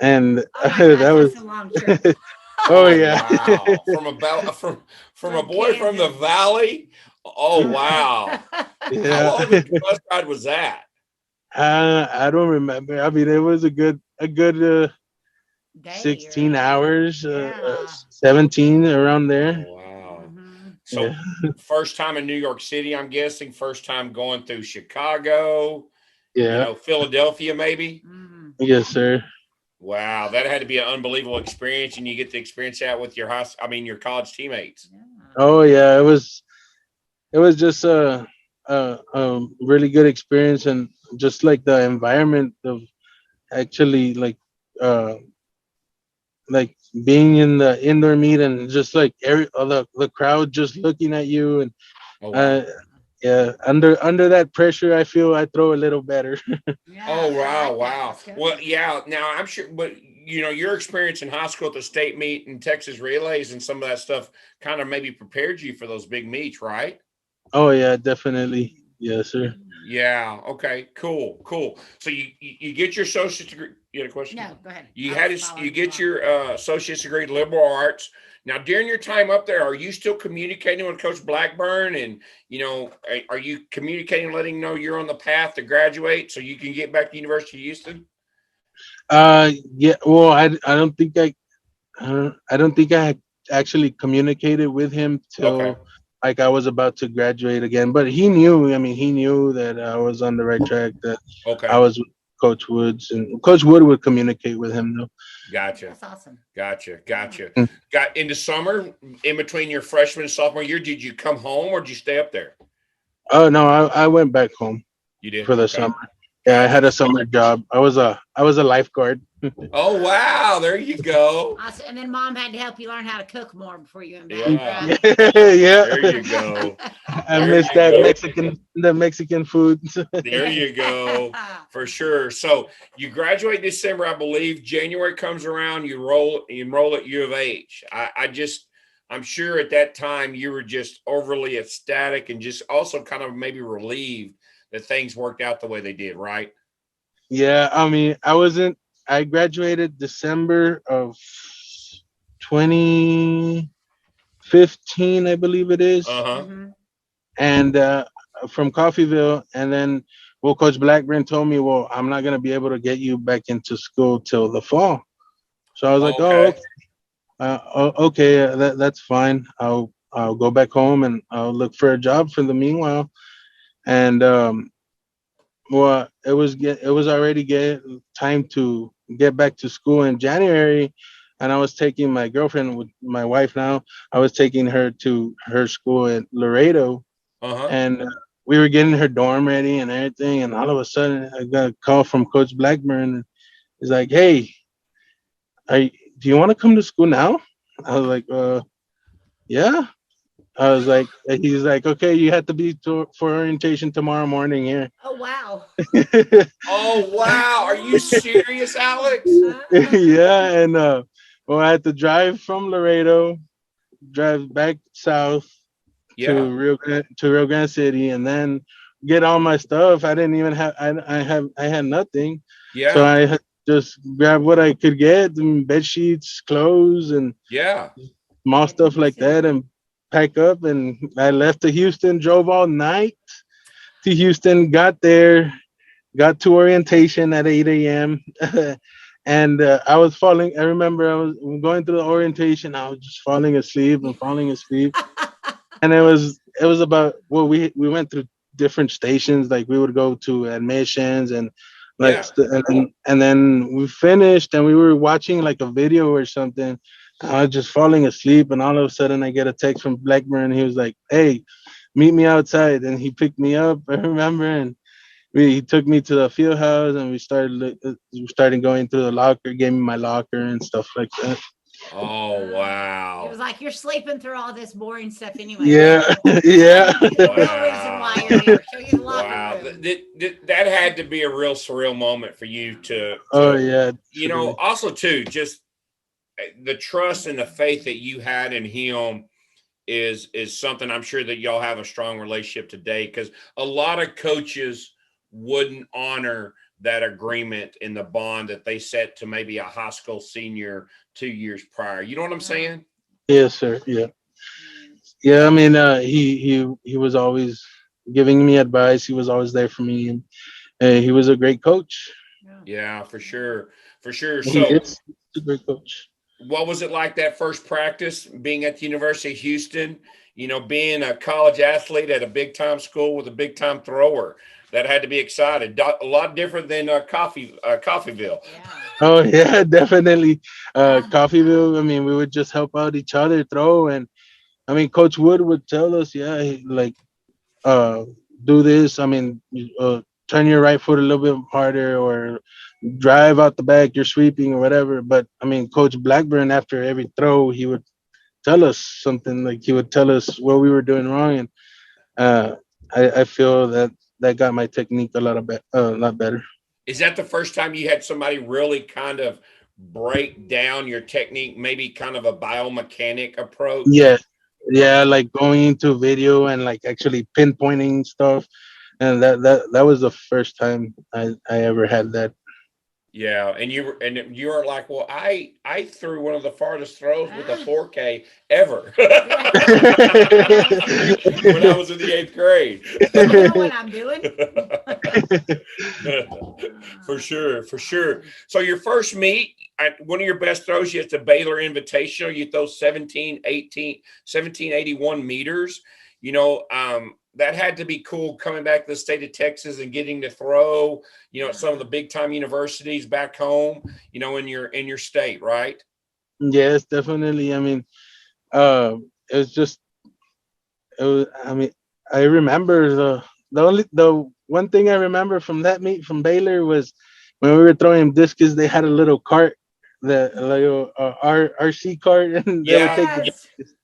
and
Oh my
that
gosh,
was
that's a long trip.
oh yeah.
Wow. From a boy from the
Kansas.
valley. Oh wow. How
Yeah.
long of a bus ride was that?
I don't remember. I mean, it was a good
Day,
16
right?
hours,
Yeah.
17 around there.
Oh, wow.
Mhm.
So
Yeah.
first time in New York City, I'm guessing. First time going through Chicago,
Yeah.
Philadelphia, maybe.
Mhm.
Yes, sir.
Wow, that had to be an unbelievable experience, and you get to experience that with your your college teammates.
Yeah.
Oh yeah, it was just a really good experience, and just like the environment of actually uh like being in the indoor meet, and just like the crowd just looking at you, and
Oh wow.
uh yeah, under that pressure, I feel I throw a little better.
Yeah,
Oh
I
wow,
like that.
wow.
That's good.
Well, yeah. Now I'm sure, but your experience in high school at the state meet and Texas relays and some of that stuff kind of maybe prepared you for those big meets, right?
Oh yeah, definitely. Yes, sir.
Yeah. Okay. Cool. Cool. So you get your associate's degree. You had a question?
No, go ahead.
You
I
had
was
you
following
get
along.
your associate's degree in liberal arts. Now, during your time up there, are you still communicating with Coach Blackburn? And are you communicating, letting him know you're on the path to graduate so you can get back to University of Houston?
Yeah. Well, I don't think I had actually communicated with him
Okay.
till like I was about to graduate again. But he knew. I mean, he knew that I was on the right track. That I
Okay.
was with Coach Woods, and Coach Wood would communicate with him though.
Gotcha.
That's awesome.
Gotcha. Gotcha.
Mm.
Got into summer in between your freshman and sophomore year. Did you come home or did you stay up there?
Oh no, I went back home
You did.
for the
Okay.
summer. Yeah, I had
Gotcha.
a summer job. I was a lifeguard.
Oh wow! There you go.
Awesome. And then mom had to help you learn how to cook more before you went back,
Yeah.
right?
Yeah.
There you go.
I
There
missed
you
that
go.
Mexican food.
There you go. For sure. So you graduate December, I believe. January comes around, you enroll at U of H. I'm sure at that time you were just overly ecstatic and just also kind of maybe relieved that things worked out the way they did, right?
Yeah, I mean, I graduated December of 2015, I believe it is,
Uh-huh.
Mhm.
and from Coffeyville. And then, well, Coach Blackburn told me, well, I'm not gonna be able to get you back into school till the fall. So I was like, oh,
Okay.
okay, okay, that's fine. I'll go back home and I'll look for a job for the meanwhile. And well, it was already time to get back to school in January, and I was taking my girlfriend, with my wife now. I was taking her to her school at Laredo,
Uh-huh.
and we were getting her dorm ready and everything. And all of a sudden, I got a call from Coach Blackburn. He's like, "Hey, do you want to come to school now?" I was like, "Yeah." I was like, he's like, "Okay, you have to be for orientation tomorrow morning here."
Oh, wow.
Oh wow. Are you serious, Alex?
Yeah, and well, I had to drive from Laredo, drive back south
Yeah.
to Rio Grande City, and then get all my stuff. I didn't even have I had nothing, so
Yeah.
I had just grab what I could get, bed sheets, clothes, and
Yeah.
small
Head to
stuff like
Houston.
that, and pack up. And I left to Houston, drove all night to Houston, got there, got to orientation at 8 a.m. and I was falling. I remember I was going through the orientation. I was just falling asleep and falling asleep, and it was about, well, we went through different stations. Like we would go to admissions and like
Yeah.
and then we finished and we were watching like a video or something. I was just falling asleep, and all of a sudden I get a text from Blackburn. He was like, "Hey, meet me outside," and he picked me up. I remember, and he took me to the field house, and we started going through the locker, gave me my locker and stuff like that.
Oh,
It
wow.
was like, you're sleeping through all this boring stuff anyway.
Yeah, yeah.
The real reason why you're here. Show you the locker
Wow.
room.
That had to be a real surreal moment for you to
Oh yeah.
you know, also too, just the trust and the faith that you had in him is something I'm sure that y'all have a strong relationship today, because a lot of coaches wouldn't honor that agreement in the bond that they set to maybe a high school senior 2 years prior. You know what I'm saying?
Yes, sir. Yeah. Yeah. I mean, he was always giving me advice. He was always there for me, and he was a great coach.
Yeah, for sure. For sure.
He
So
is a great coach.
what was it like that first practice being at the University of Houston, you know, being a college athlete at a big time school with a big time thrower? That had to be excited. A lot different than Coffeyville.
Yeah.
Oh yeah, definitely. Coffeyville. I mean, we would just help out each other throw, and I mean, Coach Wood would tell us, yeah, like, uh, do this. I mean, turn your right foot a little bit harder, or drive out the back. You're sweeping or whatever. But I mean, Coach Blackburn, after every throw, he would tell us something. Like he would tell us what we were doing wrong, and uh, I feel that got my technique a lot better.
Is that the first time you had somebody really kind of break down your technique, maybe kind of a biomechanic approach?
Yeah, yeah, like going into video and like actually pinpointing stuff, and that was the first time I ever had that.
Yeah, and you were like, well, I threw one of the farthest throws with a 4K ever when I was in the 8th grade.
I know what I'm doing.
For sure, for sure. So your first meet, one of your best throws, you hit the Baylor Invitational. You throw 1781 meters. You know, that had to be cool coming back to the state of Texas and getting to throw, you know, at some of the big time universities back home, you know, in your state, right?
Yes, definitely. I mean, it was just, I mean, I remember the one thing I remember from that meet from Baylor was when we were throwing discus, they had a little cart, the like RC cart, and they would take the discus,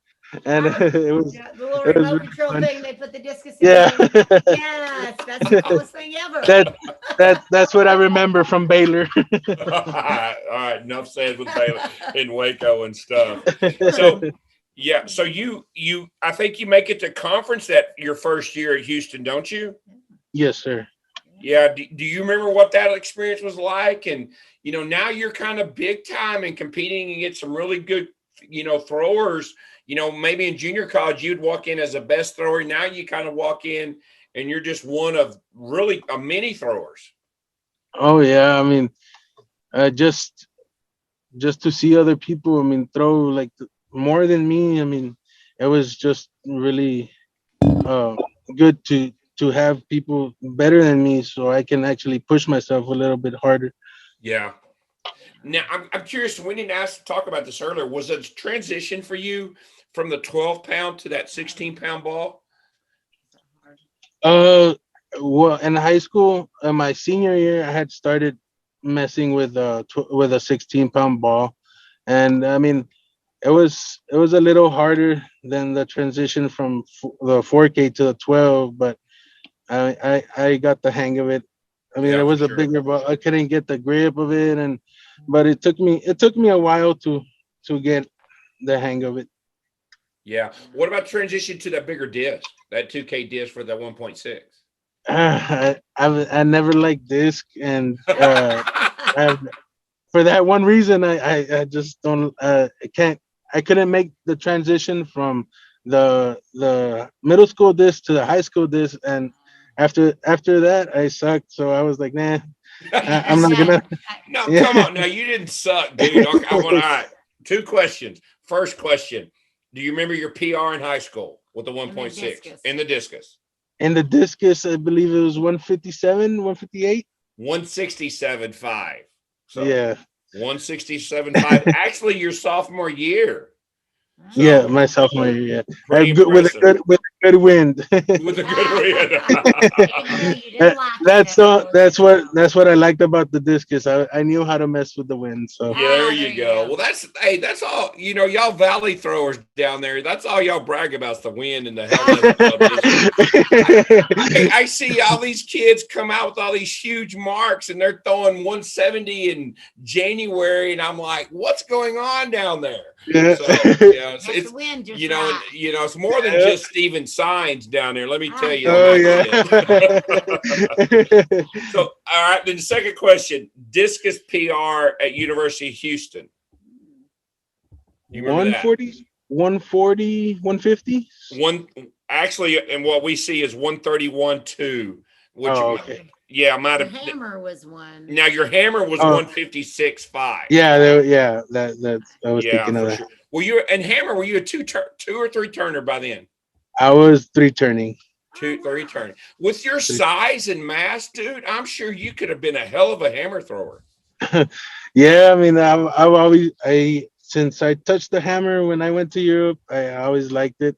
and it was
Yeah, the little
it was
remote
really
control
fun.
thing, they put the discus in.
Yeah.
Yes, that's the coolest thing ever.
That's what I remember from Baylor.
All right, enough said with Baylor in Waco and stuff. So yeah, so you I think you make it to conference that your first year at Houston, don't you?
Yes, sir.
Yeah. Do you remember what that experience was like? And you know, now you're kind of big time and competing against some really good, you know, throwers. You know, maybe in junior college you'd walk in as a best thrower. Now you kind of walk in and you're just one of really many throwers.
Oh yeah, I mean, just to see other people, I mean, throw like more than me. I mean, it was just really uh, good to have people better than me, so I can actually push myself a little bit harder.
Yeah. Now I'm curious. We didn't talk about this earlier. Was it a transition for you from the 12-pound to that 16-pound ball?
Well, in high school, my senior year, I had started messing with with a 16-pound ball, and I mean, it was a little harder than the transition from the 4K to the 12, but I got the hang of it. I mean,
Yeah,
it was
for
a
sure.
bigger ball. I couldn't get the grip of it, but it took me a while to get the hang of it.
Yeah. What about transition to that bigger disc, that 2K disc for that 1.6?
I never liked disc, and for that one reason, I just don't I couldn't make the transition from the middle school disc to the high school disc, and after that I sucked. So I was like, nah, I'm not gonna.
No,
Yeah.
come on. No, you didn't suck, dude. Okay, I want all right. 2 questions. First question: do you remember your PR in high school with the 1.6
discus.
in the discus?
In the discus, I believe it was 157, 158.
167.5. So
Yeah,
167.5. Actually, your sophomore year. So
yeah, my sophomore year. Yeah,
pretty
with a
impressive.
good wind.
With a good read.
Even though you didn't like it,
That's
that
all.
was
That's
good.
that's what I liked about the discus. I knew how to mess with the wind. So
Yeah, there
there
you
you
go.
go.
Well, that's all. Y'all valley throwers down there. That's all y'all brag about is the wind and the hell. I see all these kids come out with all these huge marks, and they're throwing 170 in January, and I'm like, what's going on down there?
yeah.
So yeah,
That's
it's
the wind just
you know,
right.
it's more than
Yeah.
just Steven Signs down there. Let me tell you
Oh
that.
yeah.
So, all right. Then the second question: Discus PR at University of Houston. You remember that?
140, 140, 150.
One actually, and what we see is 131.2, which
Oh, okay.
yeah, might
The
have.
hammer was one.
Now your hammer was
Oh.
156.5.
Yeah, yeah. That's I was
Yeah,
thinking of
for
that.
sure. Were you a two or three turner by then?
I was 3 turning.
Two, 3 turning. With your size and mass, dude, I'm sure you could have been a hell of a hammer thrower.
Yeah, I mean, I since I touched the hammer when I went to Europe, I always liked it.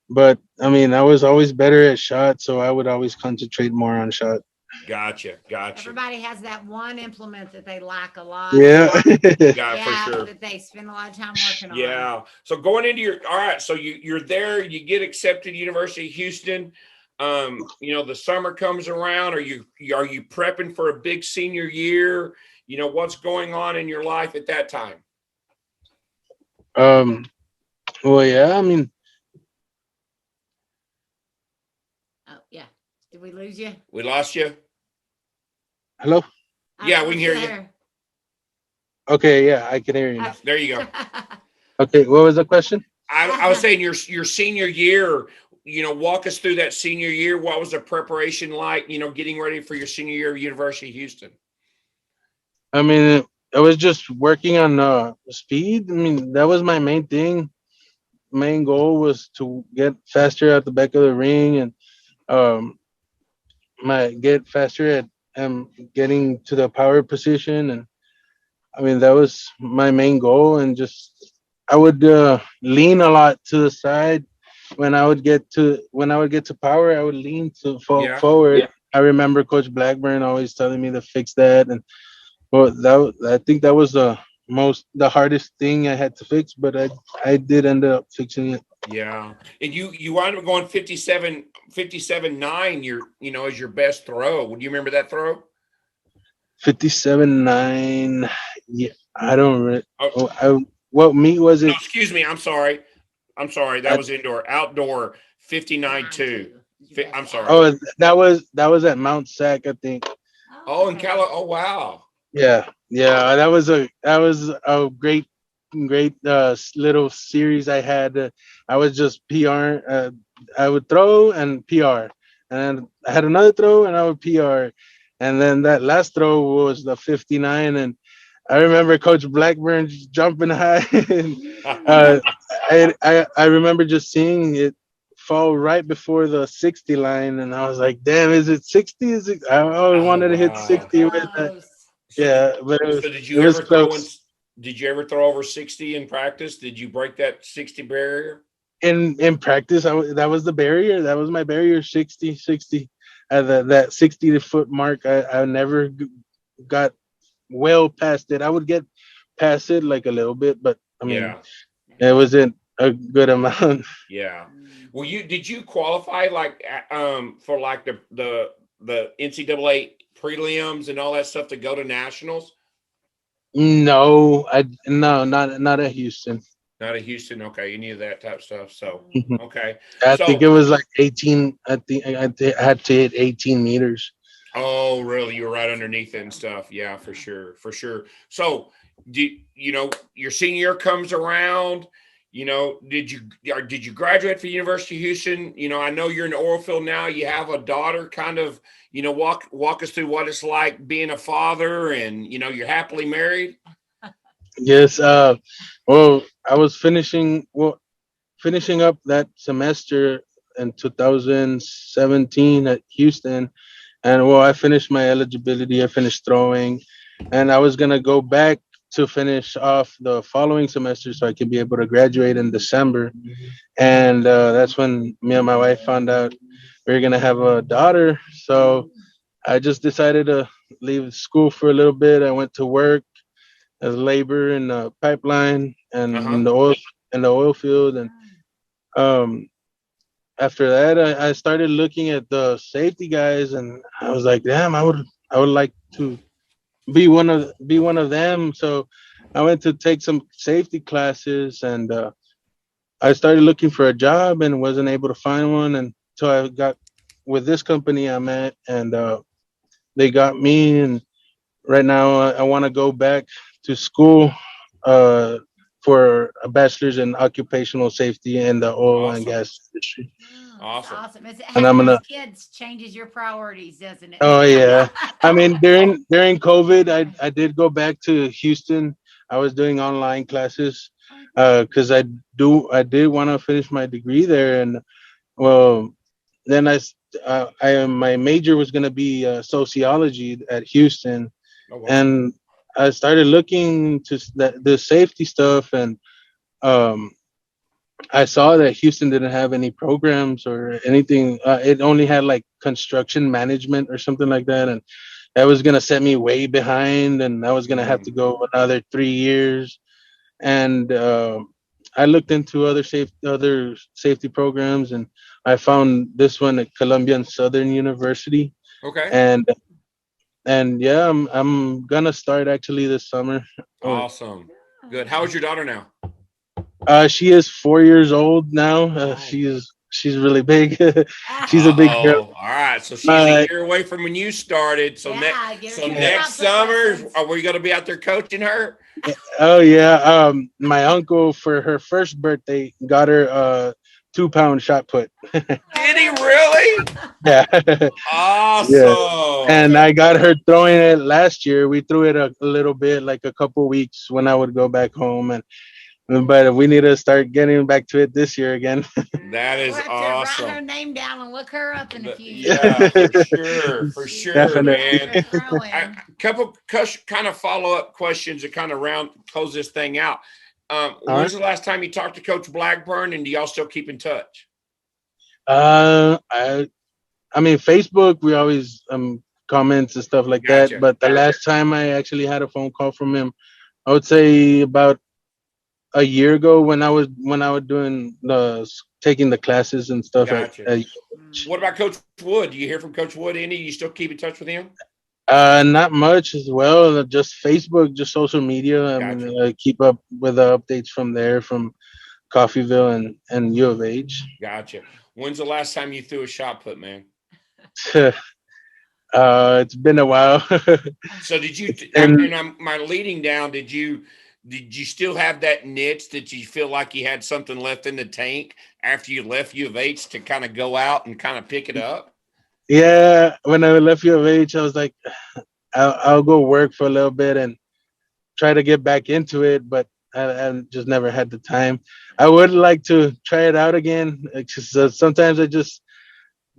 But I mean, I was always better at shot, so I would always concentrate more on shot.
Gotcha.
Everybody has that one implement that they like a lot.
Yeah.
Yeah, for sure.
That they spend a lot of time working on.
Yeah. So going into all right, so you're there, you get accepted to University of Houston. The summer comes around. Are you prepping for a big senior year? What's going on in your life at that time?
Well, yeah, I mean,
Oh yeah. Did we lose you?
We lost you?
hello?
Yeah, we can hear you.
Okay, yeah, I can hear you now.
There you go.
Okay, what was the question?
I was saying your senior year, walk us through that senior year. What was the preparation like, getting ready for your senior year of University of Houston?
I mean, I was just working on speed. I mean, that was my main thing. Main goal was to get faster at the back of the ring and get faster at getting to the power position. And I mean, that was my main goal. And just I would lean a lot to the side when I would get to power. I would lean to forward. Yeah. I remember Coach Blackburn always telling me to fix that. And well, I think that was the hardest thing I had to fix, but I did end up fixing it.
Yeah, and you wound up going 57.9. As your best throw. Would you remember that throw?
57.9. Yeah, I don't really. What meet was it?
No, excuse me. I'm sorry. That was indoor. Outdoor 59.2. I'm sorry.
Oh, that was at Mount Sac, I think.
Oh, in California. Oh, wow.
Yeah. That was a great little series I had. I was just PR. I would throw and PR, and I had another throw and I would PR, and then that last throw was the 59. And I remember Coach Blackburn jumping high. And, I remember just seeing it fall right before the 60 line, and I was like, "Damn, is it 60? Is it?" I always wanted to hit 60 with that. Yeah, but
did you ever throw over 60 in practice? Did you break that 60 barrier?
In practice, that was the barrier. That was my barrier, 60. That 60 foot mark. I never got well past it. I would get past it like a little bit, but I mean, it wasn't a good amount.
Yeah. Well, did you qualify for like the NCAA prelims and all that stuff to go to nationals?
No, not at Houston.
Not at Houston. Okay, any of that type of stuff. So okay.
I think it was like 18. I think I had to hit 18 meters.
Oh, really? You were right underneath it and stuff. Yeah, for sure. So, your senior year comes around. did you graduate from the University of Houston? I know you're in the oil field now. You have a daughter. Kind of, walk us through what it's like being a father, and you're happily married.
Yes. Well, I was finishing up that semester in 2017 at Houston, and I finished my eligibility. I finished throwing, and I was gonna go back to finish off the following semester so I could be able to graduate in December. And that's when me and my wife found out we were gonna have a daughter. So I just decided to leave school for a little bit. I went to work as labor in the pipeline and in the oil field. And um, after that, I started looking at the safety guys, and I was like, damn, I would like to be one of them. So I went to take some safety classes, and I started looking for a job and wasn't able to find one until I got with this company I'm at, and they got me. And right now I want to go back to school for a bachelor's in occupational safety in the oil and gas industry.
Awesome.
And
Having kids changes your priorities, doesn't it?
Oh yeah. I mean, during COVID, I did go back to Houston. I was doing online classes because I did want to finish my degree there. And well, then my major was going to be sociology at Houston.
Oh, wow.
And I started looking to the safety stuff, and I saw that Houston didn't have any programs or anything. It only had like construction management or something like that, and that was gonna set me way behind, and I was gonna have to go another 3 years. And I looked into other safety programs, and I found this one at Columbia Southern University.
Okay.
And yeah, I'm gonna start actually this summer.
Awesome. Good. How is your daughter now?
She is 4 years old now. She's really big. She's a big girl.
All right, so she's a year away from when you started. So next summer, are we gonna be out there coaching her?
Oh yeah. My uncle for her first birthday got her a 2-pound shot put.
Did he really?
Yeah.
Awesome.
Yeah. And I got her throwing it last year. We threw it a little bit, like a couple weeks when I would go back home, but we need to start getting back to it this year again.
That is awesome.
Write her name down and look her up in a few years.
Yeah, for sure,
Definitely.
man. A couple kind of follow-up questions to kind of close this thing out. When's the last time you talked to Coach Blackburn, and do y'all still keep in touch?
I mean, Facebook, we always comments and stuff like that. But the last time I actually had a phone call from him, I would say about a year ago when I was doing taking the classes and stuff.
Gotcha. What about Coach Wood? Do you hear from Coach Wood any? You still keep in touch with him?
Not much as well. Just Facebook, just social media.
Gotcha.
I mean, I keep up with the updates from there, from Coffeyville and U of H.
Gotcha. When's the last time you threw a shot put, man?
It's been a while.
So did you? My leading down. Did you still have that niche that you feel like you had something left in the tank after you left U of H to kind of go out and kind of pick it up?
Yeah, when I left U of H, I was like, I'll go work for a little bit and try to get back into it, but I just never had the time. I would like to try it out again. Sometimes I just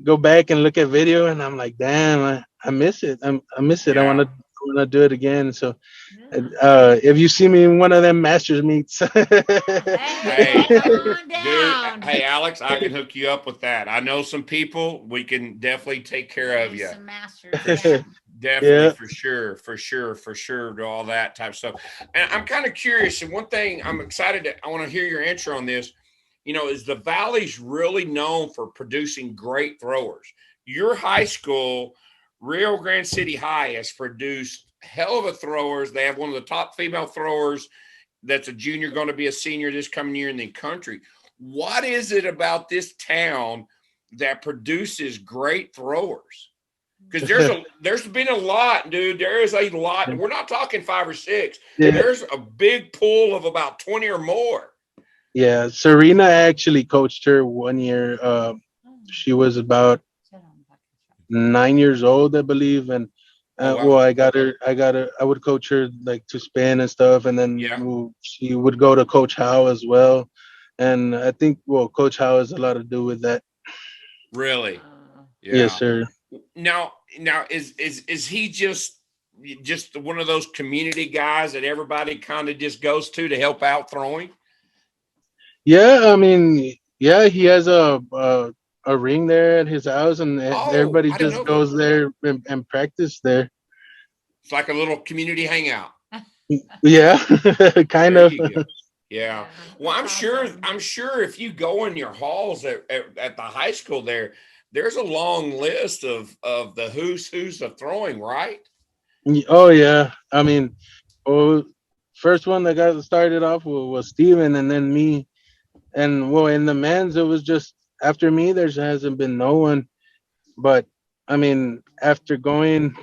go back and look at video, and I'm like, damn, I miss it. I miss it. Yeah. I want to do it again. So if you see me in one of them Masters meets,
hey, Alex, I can hook you up with that. I know some people. We can definitely take care of you.
Some Masters.
Definitely, yeah. for sure, do all that type of stuff. And I'm kind of curious, and one thing I'm excited I want to hear your answer on this, is the Valley's really known for producing great throwers. Your high school, Rio Grande City High, has produced hell of a throwers. They have one of the top female throwers that's a junior, going to be a senior this coming year in the country. What is it about this town that produces great throwers? Because there's been a lot, dude. There is a lot. We're not talking 5 or 6. Yeah. There's a big pool of about 20 or more.
Yeah, Serena actually coached her 1 year. She was about 9 years old, I believe, and
Oh wow.
well, I would coach her like to spin and stuff, and then
Yeah.
she would go to Coach Howe as well, and I think Coach Howe has a lot to do with that.
Really?
Yes,
Yeah.
sir.
Now is he just one of those community guys that everybody kind of just goes to help out throwing?
Yeah, I mean, yeah, he has a ring there at his house, and
Oh,
everybody
I didn't
just
know that.
goes there and practice there.
It's like a little community hangout.
Yeah, kind
There
of.
you go. Yeah. Well,
That's awesome.
I'm sure if you go in your halls at the high school there's a long list of the who's of throwing, right?
Oh yeah, I mean, well, first one that got started off was Steven, and then me, and in the men's it was just after me. There hasn't been no one, but I mean, after going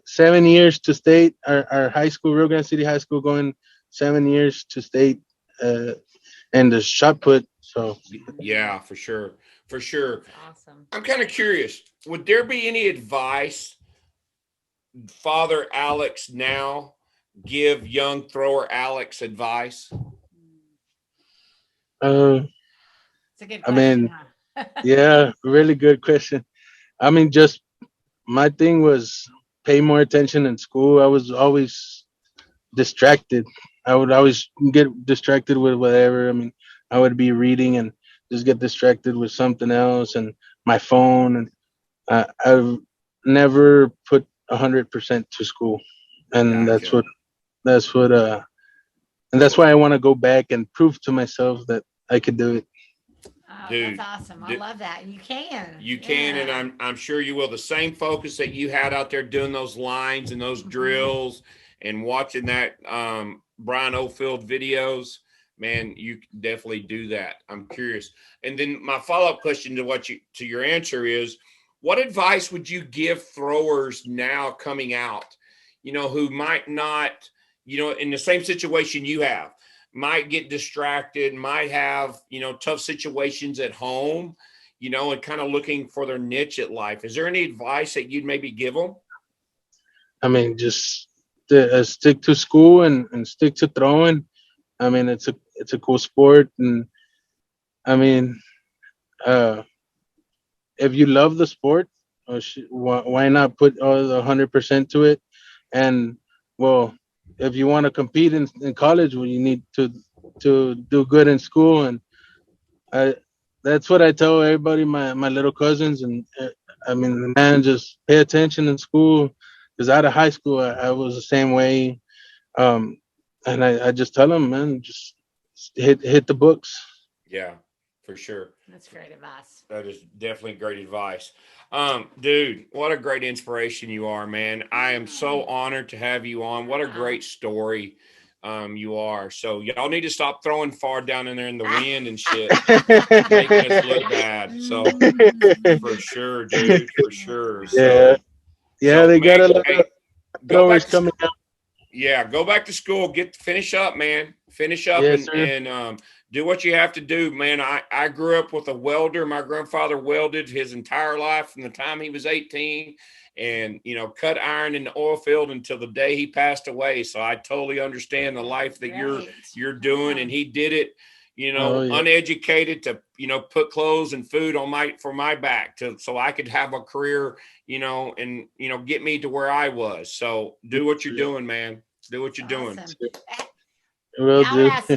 7 years to state, our high school, Rio Grande City High School, going 7 years to state, and the shot put. So
Yeah, for sure. For sure.
That's awesome.
I'm kind of curious. Would there be any advice Father Alex now give young thrower Alex advice?
uh,
It's a good
I
question,
mean,
huh?
yeah, really good question. I mean, just my thing was pay more attention in school. I was always distracted. I would always get distracted with whatever. I mean, I would be reading and just get distracted with something else and my phone. And I've never put 100% to school, and
Gotcha.
that's what and that's why I want to go back and prove to myself that I could do it.
Oh,
Dude,
that's awesome. I love that. And you can.
you can, and
Yeah.
I'm sure you will. The same focus that you had out there doing those lines and those drills and watching that Brian Oldfield videos, man, you can definitely do that. I'm curious. And then my follow-up question to your answer is, what advice would you give throwers now coming out, who might not, in the same situation you have, might get distracted, might have, tough situations at home, and kind of looking for their niche at life. Is there any advice that you'd maybe give them?
I mean, just stick to school and stick to throwing. I mean, it's a cool sport, and I mean, uh, if you love the sport, why not put all the 100% to it? And well, if you want to compete in college, well, you need to do good in school, and I that's what I tell everybody, my little cousins, and I mean, man, just pay attention in school. Because out of high school, I was the same way, um, and I just tell them, man, just hit the books.
Yeah, for sure.
That's great advice.
That is definitely great advice. Dude, what a great inspiration you are, man. I am so honored to have you on. What a great story you are. So y'all need to stop throwing far down in there in the wind and shit, making us look bad. So for sure, dude, for sure.
Yeah, yeah,
So
they got
man,
a lot
hey,
of
go
throwers
back to
coming out.
yeah, go back to school, finish up, man. Finish up
Yes, sir.
and do what you have to do, man. I grew up with a welder. My grandfather welded his entire life from the time he was 18 and, cut iron in the oil field until the day he passed away. So I totally understand the life that you're doing. And he did it,
Oh yeah.
uneducated to, put clothes and food on for my back so I could have a career, and, get me to where I was. So do what you're doing, man. Do what you're doing.
Awesome.
Will
I'll
do.
ask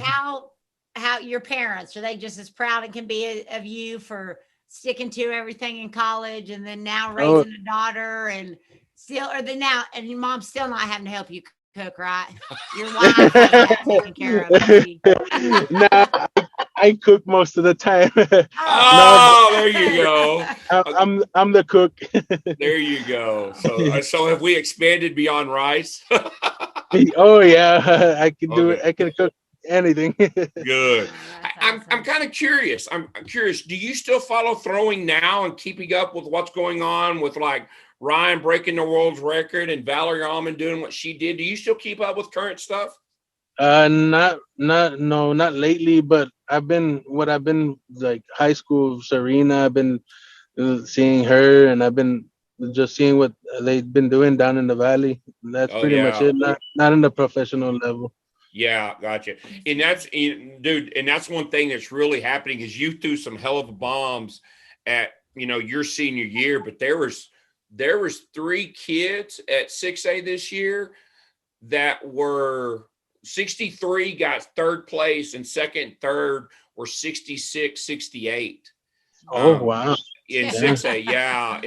how your parents, are they just as proud and can be of you for sticking to everything in college and then now raising a daughter and still, or the now, and your mom's still not having to help you cook, right? Your wife has that taken care of. Maybe.
Nah, I cook most of the time.
Oh, there you go.
I'm the cook.
There you go. So have we expanded beyond rice?
Oh yeah, I can do it.
Okay.
I can cook anything.
Good. I'm
awesome.
kind of curious. I'm curious. Do you still follow throwing now and keeping up with what's going on with like Ryan breaking the world's record and Valerie Almond doing what she did? Do you still keep up with current stuff?
Not lately, but I've been like high school, Serena. I've been seeing her, and I've been just seeing what they've been doing down in the valley. That's
Oh
pretty much
yeah.
it. Not in the professional level.
Yeah, gotcha. And dude, and that's one thing that's really happening is you threw some hell of bombs at, your senior year, but there was 3 kids at 6A this year that were 63 got third place, and second and third were 66, 68.
Oh wow!
In
Yeah.
6A, yeah.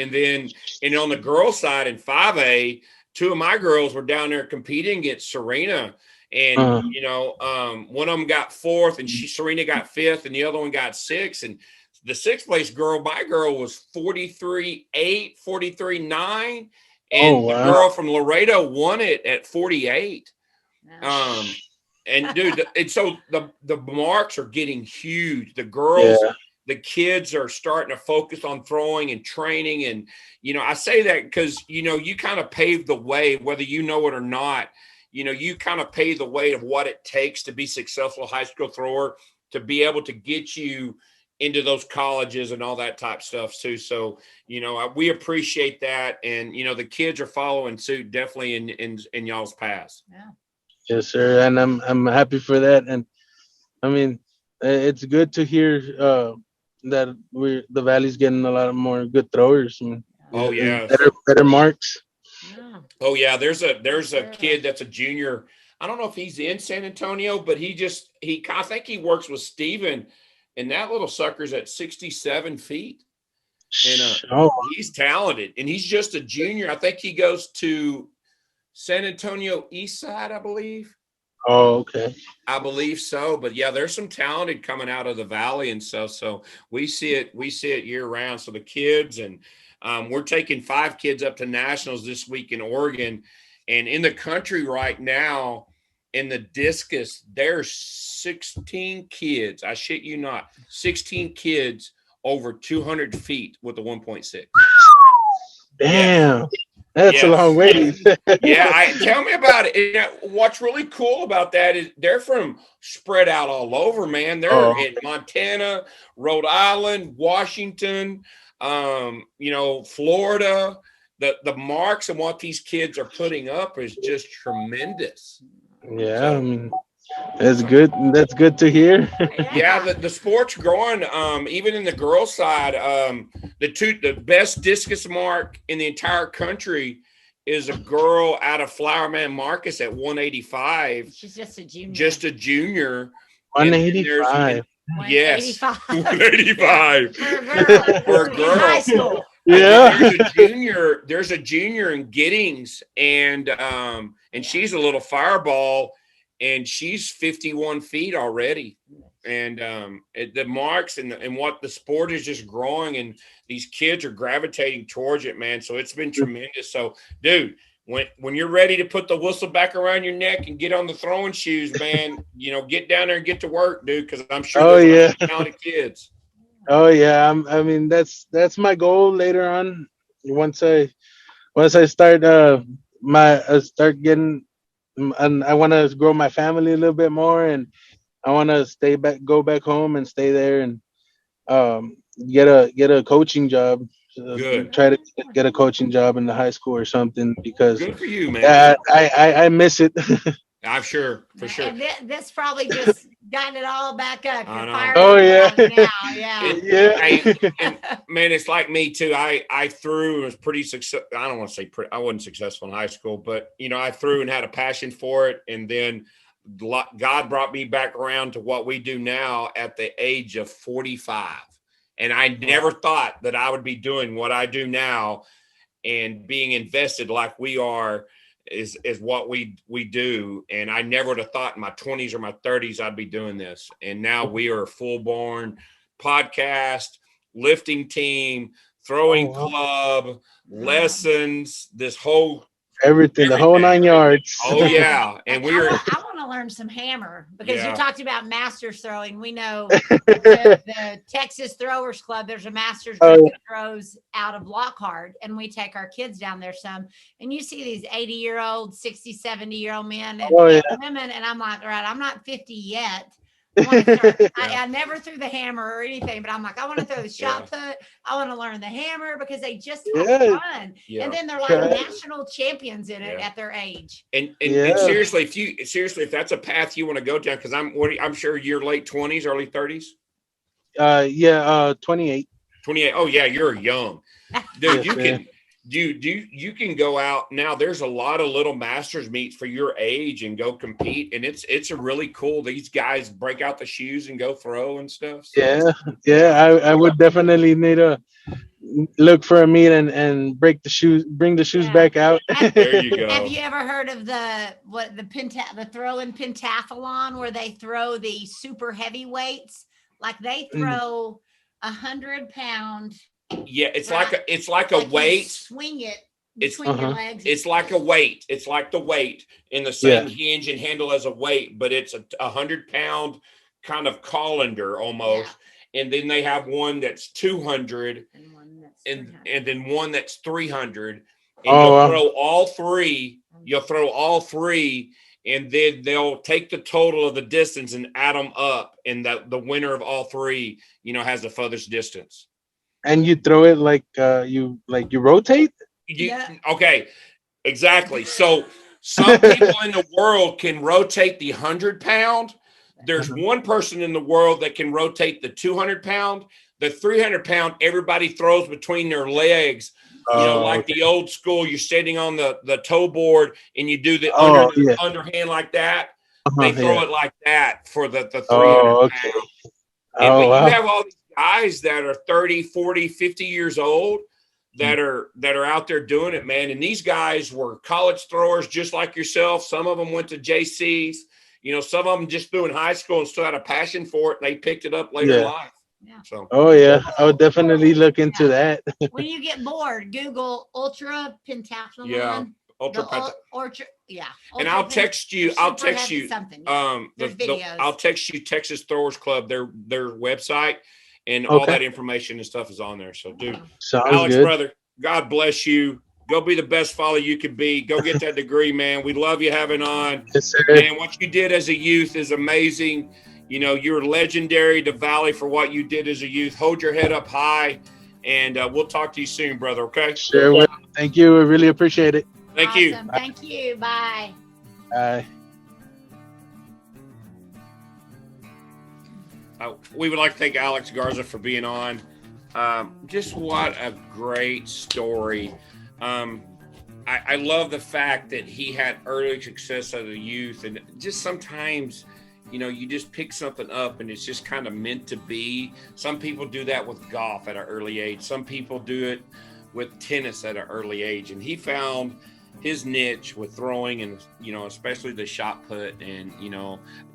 And on the girls' side in 5A, 2 of my girls were down there competing against Serena. And one of them got fourth, and Serena got fifth, and the other one got sixth. And the sixth place girl, my girl, was 43.8, 43.9. And the girl from Laredo won it at 48. And dude, and so the marks are getting huge. The girls, the kids are starting to focus on throwing and training. And, I say that because, you kind of paved the way, whether you know it or not. You kind of pay the way of what it takes to be successful high school thrower, to be able to get you into those colleges and all that type stuff too. So, we appreciate that. And, the kids are following suit definitely in y'all's paths.
Yeah.
Yes, sir. And I'm happy for that. And I mean, it's good to hear that the Valley's getting a lot more good throwers.
Oh yeah.
Better marks.
Yeah.
Oh yeah, there's a kid that's a junior. I don't know if he's in San Antonio, but I think he works with Steven, and that little sucker's at 67 feet. And he's talented, and he's just a junior. I think he goes to San Antonio East Side, I believe.
Oh, okay.
I believe so. But yeah, there's some talented coming out of the Valley and stuff. So we see it year round. So the kids, and we're taking 5 kids up to nationals this week in Oregon. And in the country right now, in the discus, there's 16 kids. I shit you not, 16 kids over 200 feet with the 1.6.
Damn. Yes. That's a long way.
Yeah, tell me about it. And what's really cool about that is they're from spread out all over, man. They're in Montana, Rhode Island, Washington, Florida. The marks and what these kids are putting up is just tremendous.
Yeah, I mean, that's good. That's good to hear.
Yeah, the sport's growing. Even in the girls' side, the best discus mark in the entire country is a girl out of Flowerman Marcus at 185.
She's just a junior.
185.
Yes,
185
for a girl.
High school.
Yeah.
There's a junior in Giddings, and she's a little fireball, and she's 51 feet already. And the marks and what the sport is just growing, and these kids are gravitating towards it, man. So it's been tremendous. So, dude, when you're ready to put the whistle back around your neck and get on the throwing shoes, man, get down there and get to work, dude, because I'm sure there's talented kids.
Oh yeah, I mean that's my goal later on. Once I start start getting, and I want to grow my family a little bit more, and I want to go back home and stay there, and get a coaching job.
Good.
Try to get a coaching job in the high school or something, because
good for you, man.
I miss it.
I'm sure, for sure.
And this probably just gotten it all back up.
I know.
Oh yeah.
And man, it's like me too. I threw and was pretty successful. I don't want to say I wasn't successful in high school, but I threw and had a passion for it, and then God brought me back around to what we do now at the age of 45. And I never thought that I would be doing what I do now, and being invested like we are is what we do. And I never would have thought in my 20s or my 30s I'd be doing this. And now we are a full-born podcast, lifting team, throwing club, lessons, this whole
everything, the whole 9 yards.
Oh yeah. And
I want to learn some hammer because
Yeah.
you talked about masters throwing. We know the Texas Throwers Club, there's a masters group that throws out of Lockhart, and we take our kids down there some. And you see these 80-year-old, 60, 70-year-old men and women, and I'm like, all right, I'm not 50 yet. I never threw the hammer or anything, but I'm like, I want to throw the shot put. I want to learn the hammer because they just have fun.
Yeah.
And then they're like national champions in it at their age.
And seriously, if that's a path you want to go down, because I'm sure you're late 20s, early 30s.
28.
28. Oh yeah, you're young, dude. You can go out now. There's a lot of little masters meets for your age and go compete, and it's a really cool. These guys break out the shoes and go throw and stuff. So.
I would definitely need to look for a meet and bring the shoes back out.
There you go.
Have you ever heard of the throw-in pentathlon where they throw the super heavyweights? Like they throw 100-pound.
Yeah, it's like a weight.
Swing it between your legs.
It's like a weight. It's like the weight in the same hinge and handle as a weight, but it's a 100-pound kind of colander almost. Yeah. And then they have one that's 200, and then one that's 300. And you'll throw all three. You'll throw all three, and then they'll take the total of the distance and add them up, and the winner of all three, has the furthest distance.
And you throw it like you rotate?
Okay, exactly. So some people in the world can rotate the 100-pound. There's one person in the world that can rotate the 200-pound. The 300-pound, everybody throws between their legs. Like the old school, you're standing on the toe board and you do the underhand like that. They throw it like that for the 300 pound. You have all these guys that are 30, 40, 50 years old that are out there doing it, man. And these guys were college throwers just like yourself. Some of them went to JCs. Some of them just threw in high school and still had a passion for it. And they picked it up later in life. Yeah. So.
I would definitely look into that.
When you get bored, Google ultra pentathlon.
Yeah, ultra. And I'll text you.
Something.
I'll text you Texas Throwers Club, their website, and all that information and stuff is on there. So, dude, Alex, brother, God bless you. Go be the best father you could be. Go get that degree, man. We love you having on.
Yes, sir.
Man, what you did as a youth is amazing. You're legendary to Valley for what you did as a youth. Hold your head up high, and we'll talk to you soon, brother, okay?
Sure will. Thank you. I really appreciate it.
Thank you.
Thank you. Bye.
Bye.
We would like to thank Alex Garza for being on. Just what a great story. I love the fact that he had early success as a youth, and just sometimes – you just pick something up and it's just kind of meant to be. Some people do that with golf at an early age. Some people do it with tennis at an early age. And he found his niche with throwing and, especially the shot put. And,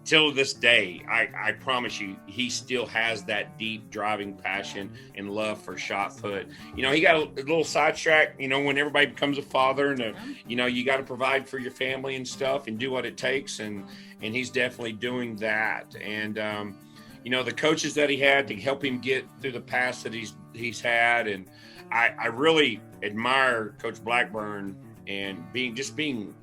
till this day, I promise you, he still has that deep driving passion and love for shot put. He got a little sidetracked, when everybody becomes a father and, you got to provide for your family and stuff and do what it takes. And he's definitely doing that. And, the coaches that he had to help him get through the past that he's had. And I really admire Coach Blackburn and being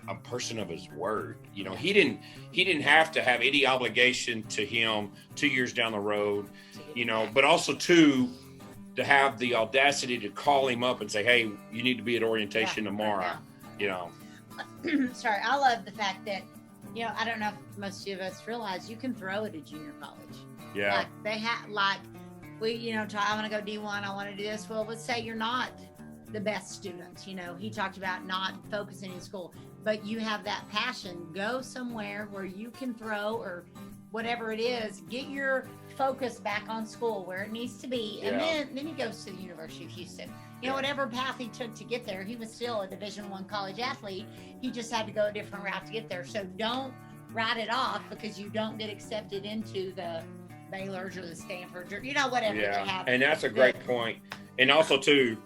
a person of his word. He didn't have to have any obligation to him 2 years down the road, but also to have the audacity to call him up and say, hey, you need to be at orientation tomorrow.
Sorry. I love the fact that, I don't know if most of us realize you can throw at a junior college.
Yeah.
Like they have, I want to go D1. I want to do this. Well, let's say you're not the best student. He talked about not focusing in school, but you have that passion. Go somewhere where you can throw or whatever it is. Get your focus back on school where it needs to be, and then he goes to the University of Houston. Whatever path he took to get there, he was still a Division I college athlete. He just had to go a different route to get there. So don't write it off because you don't get accepted into the Baylor's or the Stanford's or whatever they have.
And that's a great point. And also too,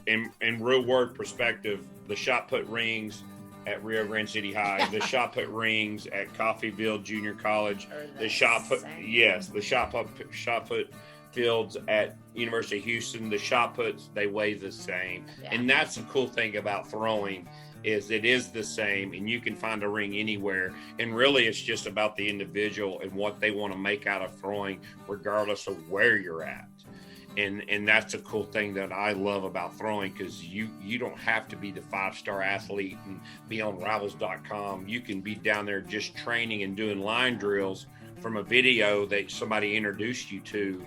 in real world perspective, the shot put rings at Rio Grande City High, the shot put rings at Coffeyville Junior College, the shot put fields at University of Houston, the shot puts, they weigh the same.
Yeah.
And that's the cool thing about throwing, is it is the same, and you can find a ring anywhere. And really it's just about the individual and what they want to make out of throwing, regardless of where you're at. And that's a cool thing that I love about throwing, because you don't have to be the 5-star athlete and be on rivals.com. You can be down there just training and doing line drills from a video that somebody introduced you to,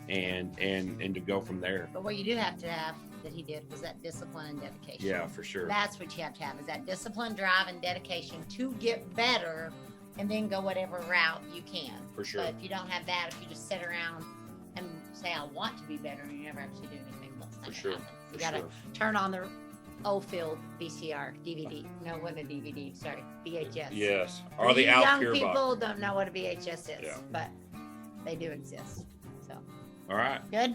and to go from there.
But what you do have to have that he did was that discipline and dedication.
Yeah, for sure.
That's what you have to have, is that discipline, drive, and dedication to get better, and then go whatever route you can.
For sure.
But if you don't have that, if you just sit around and say, I want to be better, and you never actually do anything, that's not
For
gonna
sure.
happen. You
For
gotta
sure.
turn on the old field VCR, DVD. No, what a DVD, sorry, VHS.
Yes. Or the
You
Al
young
Pure
people
box.
don't know what a VHS is,
Yeah.
but they do exist. So
All right.
good.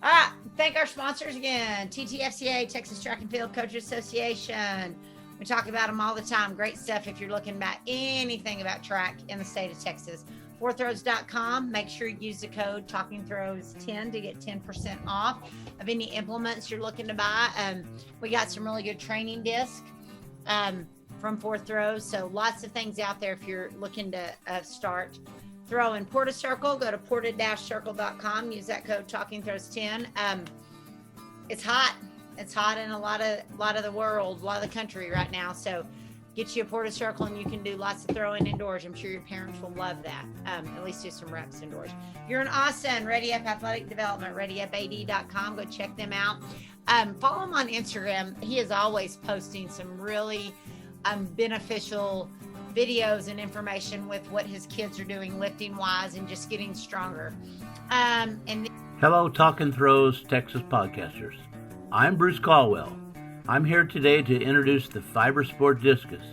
All right. Thank our sponsors again. TTFCA, Texas Track and Field Coaches Association. We talk about them all the time. Great stuff if you're looking about anything about track in the state of Texas. Fourthrows.com. Make sure you use the code TalkingThrows10 to get 10% off of any implements you're looking to buy. We got some really good training discs from Fourth Throws. So lots of things out there if you're looking to start throwing. Porta Circle, go to porta-circle.com. Use that code TalkingThrows10. It's hot. It's hot in a lot of the world, a lot of the country right now. So get you a Porta Circle and you can do lots of throwing indoors. I'm sure your parents will love that. At least do some reps indoors. If you're in Austin, Ready Up Athletic Development, readyupad.com. Go check them out. Follow him on Instagram. He is always posting some really beneficial videos and information with what his kids are doing lifting wise and just getting stronger.
Hello, Talking Throws Texas podcasters. I'm Bruce Caldwell. I'm here today to introduce the Fiber Sport Discus.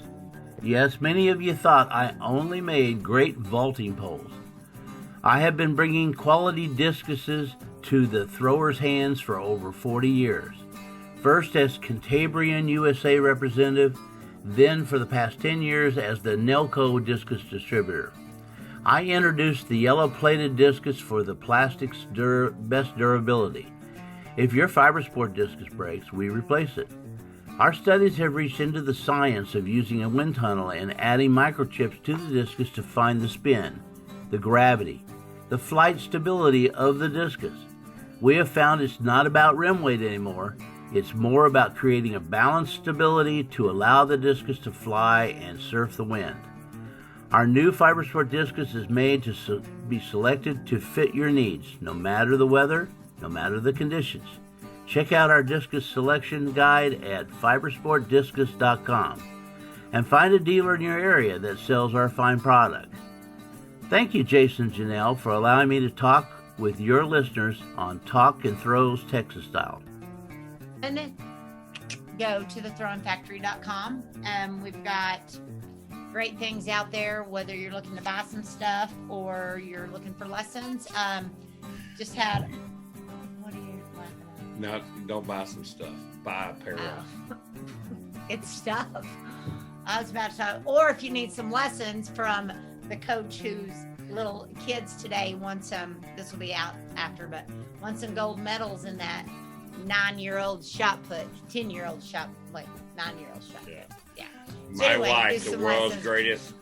Yes, many of you thought I only made great vaulting poles. I have been bringing quality discuses to the throwers' hands for over 40 years. First as Cantabrian USA representative, then for the past 10 years as the Nelco discus distributor. I introduced the yellow plated discus for the plastic's best durability. If your Fiber Sport discus breaks, we replace it. Our studies have reached into the science of using a wind tunnel and adding microchips to the discus to find the spin, the gravity, the flight stability of the discus. We have found it's not about rim weight anymore. It's more about creating a balanced stability to allow the discus to fly and surf the wind. Our new Fiber Sport discus is made to be selected to fit your needs, no matter the weather, no matter the conditions. Check out our discus selection guide at fibersportdiscus.com and find a dealer in your area that sells our fine products. Thank you, Jason and Janelle, for allowing me to talk with your listeners on Talk and Throws Texas Style.
And then go to thethrowingfactory.com. We've got great things out there, whether you're looking to buy some stuff or you're looking for lessons. Just had, what are you laughing
No, don't buy some stuff. Buy a pair
at?
of.
Oh. It's stuff. I was about to talk, or if you need some lessons from the coach whose little kids today won some, this will be out after, but won some gold medals in that 9-year-old shot put, 10-year-old shot, 9-year-old shot put. Yeah. So
My
anyway, do
wife, the
some
world's
lessons.
greatest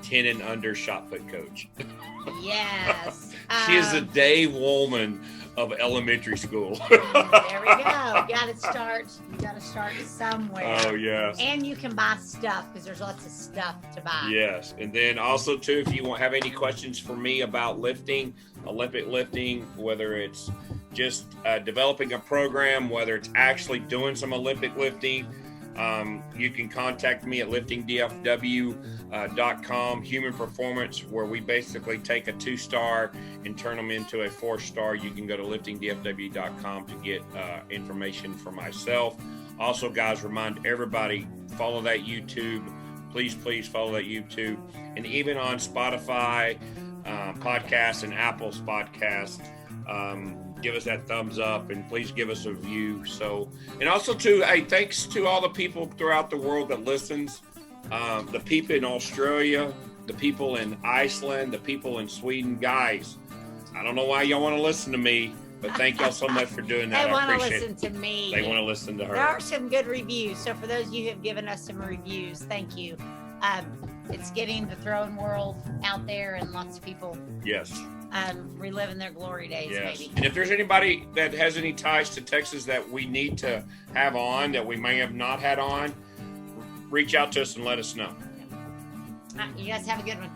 10 and under shot put coach.
Yes.
She is a day woman of elementary school.
There we go. You gotta start somewhere.
Oh, yes.
And you can buy stuff because there's lots of stuff to buy.
Yes. And then also, too, if you have any questions for me about lifting, Olympic lifting, whether it's just developing a program, whether it's actually doing some Olympic lifting, you can contact me at liftingdfw.com, Human Performance, where we basically take a 2-star and turn them into a 4-star. You can go to liftingdfw.com to get information for myself. Also, guys, remind everybody, follow that YouTube. Please follow that YouTube. And even on Spotify podcasts and Apple's podcasts, give us that thumbs up, and please give us a review. So, and also too, hey, thanks to all the people throughout the world that listens, the people in Australia, the people in Iceland, the people in Sweden. Guys, I don't know why y'all want to listen to me, but thank y'all so much for doing that.
They want to
appreciate
listen to me.
They want to listen to her.
There are some good reviews. So for those of you who have given us some reviews, thank you. It's getting the throwing world out there, and lots of people
Yes.
Reliving their glory days,
Yes.
maybe.
And if there's anybody that has any ties to Texas that we need to have on, that we may have not had on, reach out to us and let us know.
You guys have a good one.